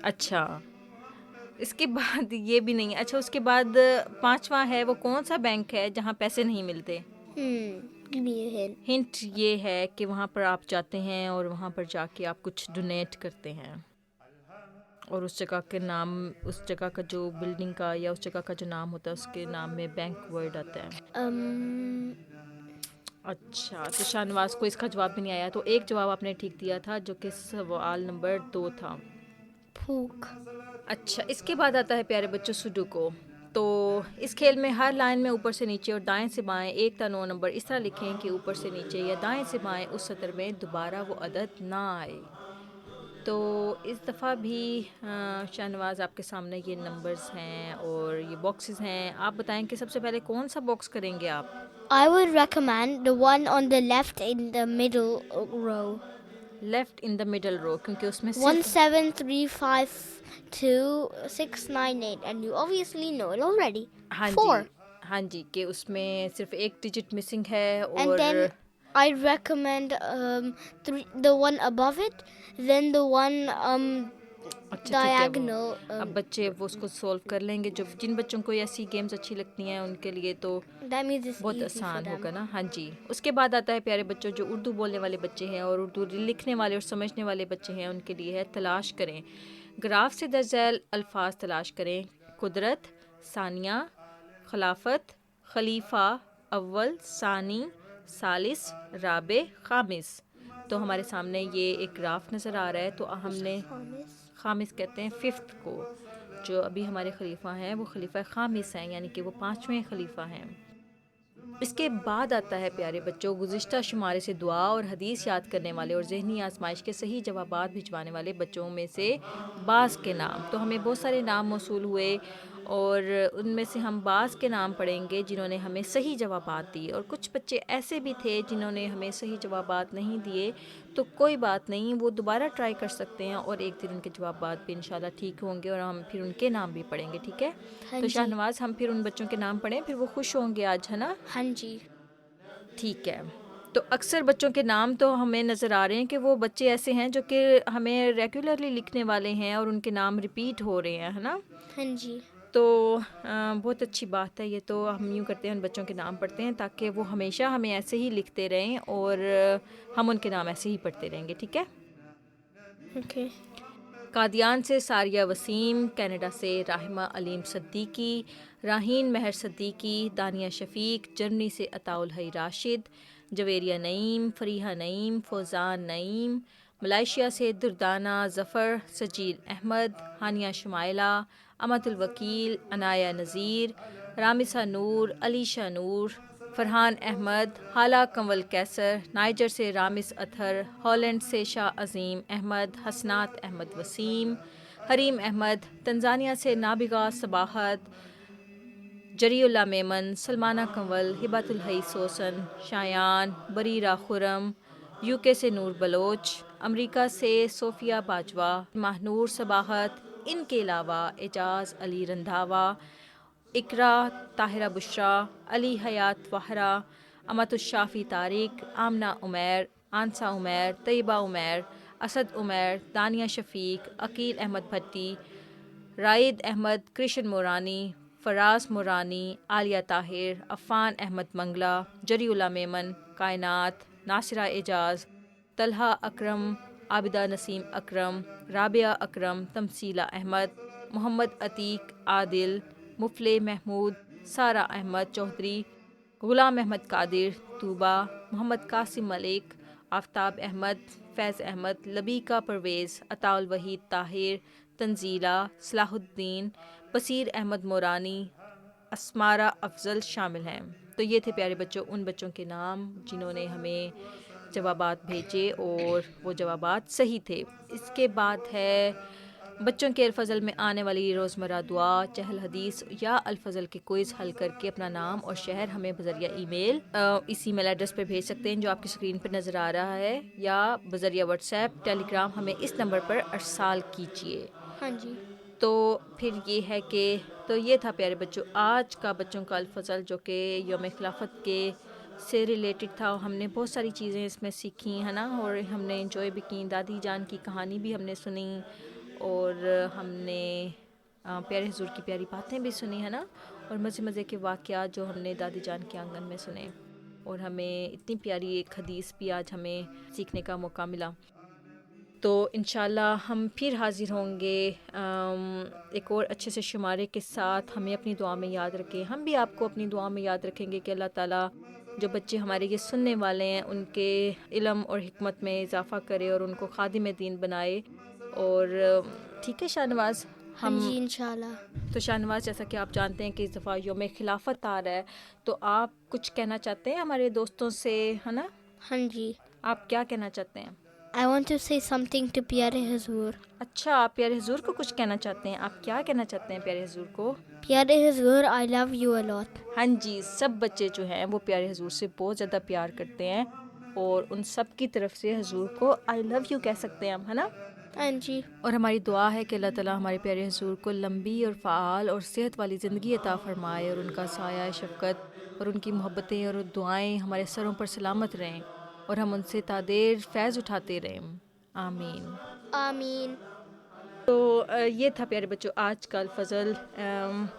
Speaker 2: اچھا، اس کے بعد یہ بھی نہیں. اچھا، اس کے بعد پانچواں ہے وہ کون سا بینک ہے جہاں پیسے نہیں ملتے؟
Speaker 1: Give me a hint.
Speaker 2: Hint یہ ہے کہ وہاں پر آپ جاتے ہیں اور وہاں پر جا کے آپ کچھ ڈونیٹ کرتے ہیں اور اس جگہ کے نام، اس جگہ کا جو بلڈنگ کا یا اس جگہ کا جو نام ہوتا ہے اس کے نام میں بینک ورڈ آتا ہے. اچھا، تو شاہنواز کو اس کا جواب بھی نہیں آیا. تو ایک جواب آپ نے ٹھیک دیا تھا جو کہ سوال نمبر 2 تھا.
Speaker 1: Pook.
Speaker 2: اچھا، اس کے بعد آتا ہے پیارے بچوں سڈوکو. تو اس کھیل میں ہر لائن میں اوپر سے نیچے اور دائیں سے بائیں 1 تا 9 نمبر اس طرح لکھیں کہ اوپر سے نیچے یا دائیں سے بائیں اس سطر میں دوبارہ وہ عدد نہ آئے. تو اس دفعہ بھی شاہنواز آپ کے سامنے یہ نمبرز ہیں اور یہ باکسز ہیں. آپ بتائیں کہ سب سے پہلے کون سا باکس کریں گے آپ؟
Speaker 1: I would recommend the one on the left in the middle row.
Speaker 2: Left in the middle row, کیونکہ اس میں
Speaker 1: 1
Speaker 2: صرف
Speaker 1: 7 3 5 2 6 9 8 and you obviously know it already.
Speaker 2: ہاں
Speaker 1: 4.
Speaker 2: جی. ہاں جی، کہ اس میں صرف ایک ڈیجٹ مسنگ ہے.
Speaker 1: And
Speaker 2: اور
Speaker 1: then I'd recommend the one above it, then the one diagonal.
Speaker 2: اب بچے وہ اس کو سولو کر لیں گے. جو جن بچوں کو ایسی گیمز اچھی لگتی ہیں ان کے لیے تو
Speaker 1: That means it's
Speaker 2: بہت
Speaker 1: easy
Speaker 2: آسان
Speaker 1: for them.
Speaker 2: ہوگا نا. ہاں جی. اس کے بعد آتا ہے پیارے بچوں جو اردو بولنے والے بچے ہیں اور اردو لکھنے والے اور سمجھنے والے بچے ہیں ان کے لیے ہے تلاش کریں. گراف سے درج ذیل الفاظ تلاش کریں. قدرت، ثانیہ، خلافت، خلیفہ، اول، ثانی، ثالث، رابع، خامس. تو ہمارے سامنے یہ ایک گراف نظر آ رہا ہے. تو ہم نے خامس کہتے ہیں 5th کو. جو ابھی ہمارے خلیفہ ہیں وہ خلیفہ خامس ہیں، یعنی کہ وہ 5ویں خلیفہ ہیں. اس کے بعد آتا ہے پیارے بچوں گزشتہ شمارے سے دعا اور حدیث یاد کرنے والے اور ذہنی آزمائش کے صحیح جوابات بھجوانے والے بچوں میں سے بعض کے نام. تو ہمیں بہت سارے نام موصول ہوئے اور ان میں سے ہم بعض کے نام پڑھیں گے جنہوں نے ہمیں صحیح جوابات دیے، اور کچھ بچے ایسے بھی تھے جنہوں نے ہمیں صحیح جوابات نہیں دیے، تو کوئی بات نہیں، وہ دوبارہ ٹرائی کر سکتے ہیں اور ایک دن ان کے جوابات بھی انشاءاللہ ٹھیک ہوں گے اور ہم پھر ان کے نام بھی پڑھیں گے، ٹھیک ہے؟
Speaker 1: ہاں
Speaker 2: تو
Speaker 1: جی.
Speaker 2: شاہ نواز ہم پھر ان بچوں کے نام پڑھیں، پھر وہ خوش ہوں گے آج، ہے نا؟
Speaker 1: ہاں جی.
Speaker 2: ٹھیک ہے. تو اکثر بچوں کے نام تو ہمیں نظر آ رہے ہیں کہ وہ بچے ایسے ہیں جو کہ ہمیں ریگولرلی لکھنے والے ہیں اور ان کے نام ریپیٹ ہو رہے ہیں، ہے نا؟
Speaker 1: ہاں جی.
Speaker 2: تو بہت اچھی بات ہے یہ. تو ہم یوں کرتے ہیں، ان بچوں کے نام پڑھتے ہیں تاکہ وہ ہمیشہ ہمیں ایسے ہی لکھتے رہیں اور ہم ان کے نام ایسے ہی پڑھتے رہیں گے، ٹھیک ہے؟
Speaker 1: اوکے.
Speaker 2: قادیان سے ساریہ وسیم، کینیڈا سے راحمہ علیم صدیقی، راہین مہر صدیقی، دانیہ شفیق، جرمنی سے عطاء الحی راشد، جویریہ نعیم، فریحہ نعیم، فوزان نعیم، ملائیشیا سے دردانہ ظفر، سجیل احمد، ہانیہ شمائلہ، امت الوکیل، عنایہ نذیر، رامسہ نور، علیشہ نور، فرحان احمد، حالہ کنول کیسر، نائجر سے رامس اطہر، ہالینڈ سے شاہ عظیم احمد، حسنات احمد وسیم، حریم احمد، تنزانیہ سے نابغہ صباحت، جری اللہ میمن، سلمانہ کنول، ہبت الحی سوسن، شایان، بریرہ خرم، یو کے سے نور بلوچ، امریکہ سے صوفیہ باجوہ، ماہنور صباحت، ان کے علاوہ اعجاز علی رندھاوا، اقرا طاہرہ بشرا، علی حیات وہرا، امت الشافی طارق، آمنہ عمیر، آنسہ عمیر، طیبہ عمیر، اسد عمیر، دانیہ شفیق، عقیل احمد بھٹی، رائد احمد، کرشن مورانی، فراز مورانی، عالیہ طاہر، عفان احمد منگلہ، جری اللہ میمن، کائنات، ناصرہ اعجاز، طلحہ اکرم، عابدہ نسیم اکرم، رابعہ اکرم، تمثیلہ احمد، محمد عتیق، عادل، مفلح محمود، سارہ احمد چودھری، غلام احمد قادر، طوبہ، محمد قاسم ملک، آفتاب احمد، فیض احمد، لبیکہ پرویز، عطاء الوحید طاہر، تنزیلہ، صلاح الدین، بصیر احمد مورانی، اسمارہ افضل شامل ہیں. تو یہ تھے پیارے بچوں ان بچوں کے نام جنہوں نے ہمیں جوابات بھیجے اور وہ جوابات صحیح تھے. اس کے بعد ہے بچوں کے الفضل میں آنے والی روزمرہ دعا، چہل حدیث یا الفضل کے کوئز حل کر کے اپنا نام اور شہر ہمیں بذریعہ ای میل اس ای میل ایڈریس پہ بھیج سکتے ہیں جو آپ کی اسکرین پہ نظر آ رہا ہے، یا بذریعہ واٹس ایپ، ٹیلی گرام ہمیں اس نمبر پر ارسال کیجیے.
Speaker 1: ہاں جی.
Speaker 2: تو پھر یہ ہے کہ تو یہ تھا پیارے بچوں آج کا بچوں کا الفضل جو کہ یوم خلافت کے سے ریلیٹڈ تھا. ہم نے بہت ساری چیزیں اس میں سیکھی ہیں نا، اور ہم نے انجوائے بھی کی. دادی جان کی کہانی بھی ہم نے سنی اور ہم نے پیارے حضور کی پیاری باتیں بھی سنی ہے نا، اور مزے مزے کے واقعات جو ہم نے دادی جان کے آنگن میں سنے، اور ہمیں اتنی پیاری ایک حدیث بھی آج ہمیں سیکھنے کا موقع ملا. تو انشاءاللہ ہم پھر حاضر ہوں گے ایک اور اچھے سے شمارے کے ساتھ. ہمیں اپنی دعا میں یاد رکھیں، ہم بھی آپ کو اپنی دعا میں یاد رکھیں گے کہ اللہ تعالیٰ جو بچے ہمارے یہ سننے والے ہیں ان کے علم اور حکمت میں اضافہ کرے اور ان کو خادم دین بنائے. اور ٹھیک ہے شاہ نواز،
Speaker 1: ہاں جی انشاءاللہ.
Speaker 2: تو شاہ نواز جیسا کہ آپ جانتے ہیں کہ اس دفعہ یوم خلافت آ رہا ہے، تو آپ کچھ کہنا چاہتے ہیں ہمارے دوستوں سے، ہے نا؟
Speaker 1: ہاں جی.
Speaker 2: آپ کیا کہنا چاہتے ہیں؟
Speaker 1: I want to say something to پیارے حضور.
Speaker 2: اچھا، آپ پیارے حضور کو کچھ کہنا چاہتے ہیں. آپ کیا کہنا چاہتے ہیں پیارے حضور کو؟
Speaker 1: پیارے حضور I love you a lot.
Speaker 2: ہاں جی، سب بچے جو ہیں وہ پیارے حضور سے بہت زیادہ پیار کرتے ہیں، اور ان سب کی طرف سے حضور کو آئی لو یو کہہ سکتے ہیں ہم، ہے نا؟
Speaker 1: ہاں جی.
Speaker 2: اور ہماری دعا ہے کہ اللہ تعالیٰ ہمارے پیارے حضور کو لمبی اور فعال اور صحت والی زندگی عطا فرمائے، اور ان کا سایہ شفقت اور ان کی محبتیں اور دعائیں ہمارے سروں پر سلامت رہیں، اور ہم ان سے تادیر فیض اٹھاتے رہیں. آمین
Speaker 1: آمین.
Speaker 2: تو یہ تھا پیارے بچوں آج کا الفضل.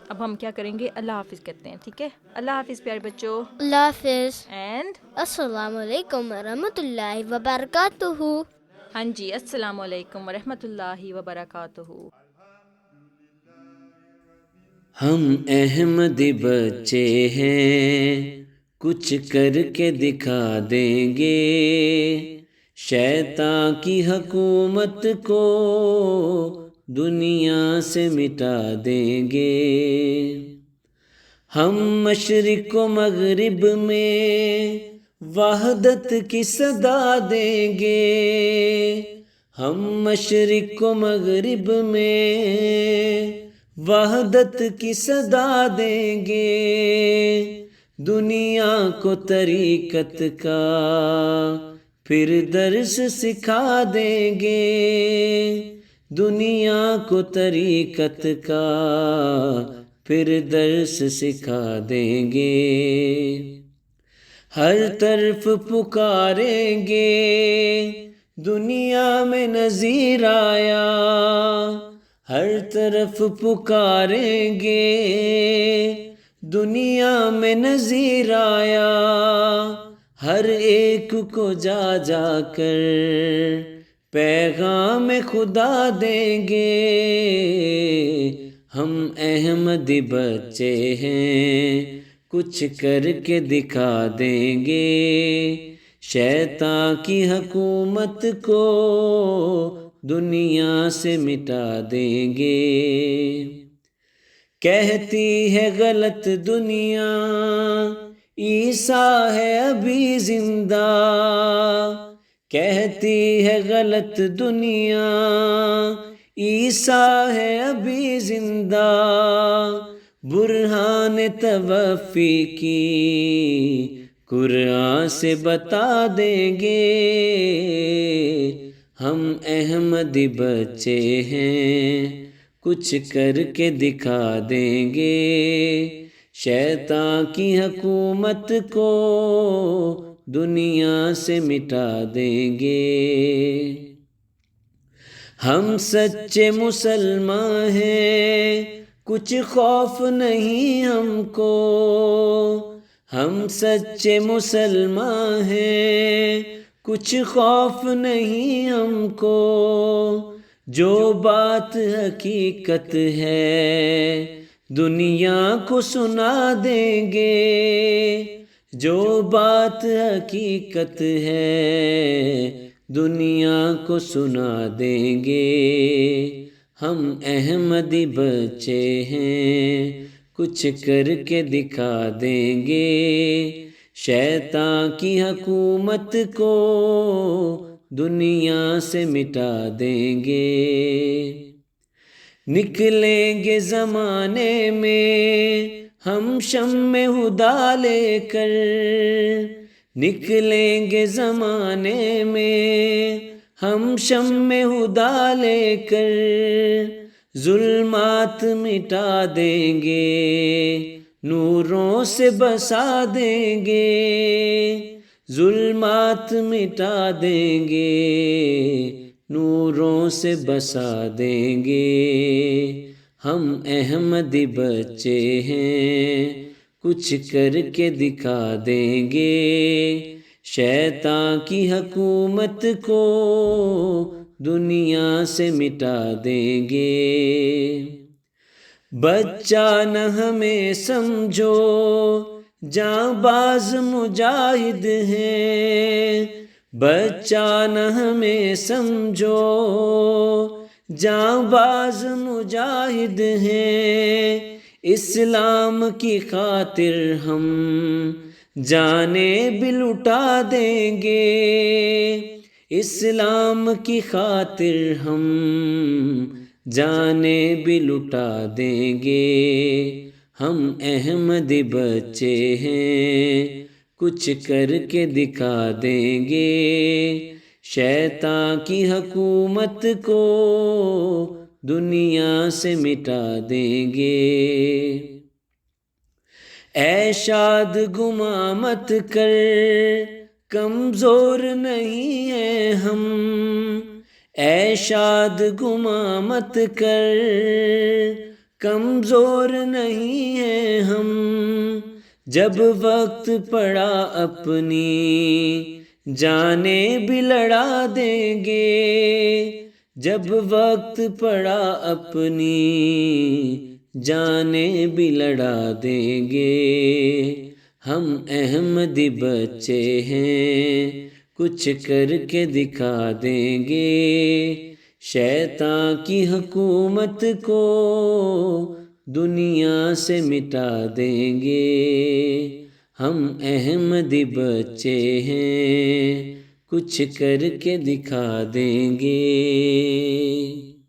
Speaker 2: اب ہم کیا کریں گے؟ اللہ حافظ کہتے ہیں، ٹھیک ہے؟ اللہ حافظ پیارے بچوں.
Speaker 1: اللہ حافظ.
Speaker 2: اینڈ
Speaker 1: السلام علیکم ورحمۃ اللہ وبرکاتہ.
Speaker 2: ہاں جی، السلام علیکم ورحمۃ اللہ وبرکاتہ.
Speaker 7: ہم احمدی بچے ہیں، کچھ کر کے دکھا دیں گے، شیطان کی حکومت کو دنیا سے مٹا دیں گے. ہم مشرق و مغرب میں وحدت کی صدا دیں گے، ہم مشرق و مغرب میں وحدت کی صدا دیں گے، دنیا کو طریقت کا پھر درس سکھا دیں گے، دنیا کو طریقت کا پھر درس سکھا دیں گے۔ ہر طرف پکاریں گے، دنیا میں نذیر آیا، ہر طرف پکاریں گے، دنیا میں نذیر آیا، ہر ایک کو جا جا کر پیغام خدا دیں گے۔ ہم احمدی بچے ہیں، کچھ کر کے دکھا دیں گے، شیطان کی حکومت کو دنیا سے مٹا دیں گے۔ کہتی ہے غلط دنیا عیسیٰ ہے ابھی زندہ، کہتی ہے غلط دنیا عیسیٰ ہے ابھی زندہ، برہان توفی کی قرآن سے بتا دیں گے۔ ہم احمدی بچے ہیں، کچھ کر کے دکھا دیں گے، شیطان کی حکومت کو دنیا سے مٹا دیں گے۔ ہم سچے مسلمان ہیں، کچھ خوف نہیں ہم کو، ہم سچے مسلمان ہیں، کچھ خوف نہیں ہم کو، جو بات حقیقت ہے دنیا کو سنا دیں گے، جو بات حقیقت ہے دنیا کو سنا دیں گے۔ ہم احمدی بچے ہیں، کچھ کر کے دکھا دیں گے، شیطان کی حکومت کو دنیا سے مٹا دیں گے۔ نکلیں گے زمانے میں ہم شمع ہدا لے کر، نکلیں گے زمانے میں ہم شمع ہدا لے کر، ظلمات مٹا دیں گے، نوروں سے بسا دیں گے، ظلمات مٹا دیں گے، نوروں سے بسا دیں گے۔ ہم احمدی بچے ہیں، کچھ کر کے دکھا دیں گے، شیطان کی حکومت کو دنیا سے مٹا دیں گے۔ بچہ نہ ہمیں سمجھو، جاں باز مجاہد ہیں، بچہ نہ ہمیں سمجھو، جاں باز مجاہد ہیں، اسلام کی خاطر ہم جانیں بھی لٹا دیں گے، اسلام کی خاطر ہم جانیں بھی لٹا دیں گے۔ ہم احمدی بچے ہیں، کچھ کر کے دکھا دیں گے، شیطان کی حکومت کو دنیا سے مٹا دیں گے۔ اے شاد گماں مت کر، کمزور نہیں ہیں ہم، اے شاد گماں مت کر، کمزور نہیں ہیں ہم، جب وقت پڑا اپنی جانیں بھی لڑا دیں گے، جب وقت پڑا اپنی جانیں بھی لڑا دیں گے۔ ہم احمدی بچے ہیں، کچھ کر کے دکھا دیں گے، شیطان کی حکومت کو دنیا سے مٹا دیں گے۔ ہم احمدی بچے ہیں، کچھ کر کے دکھا دیں گے۔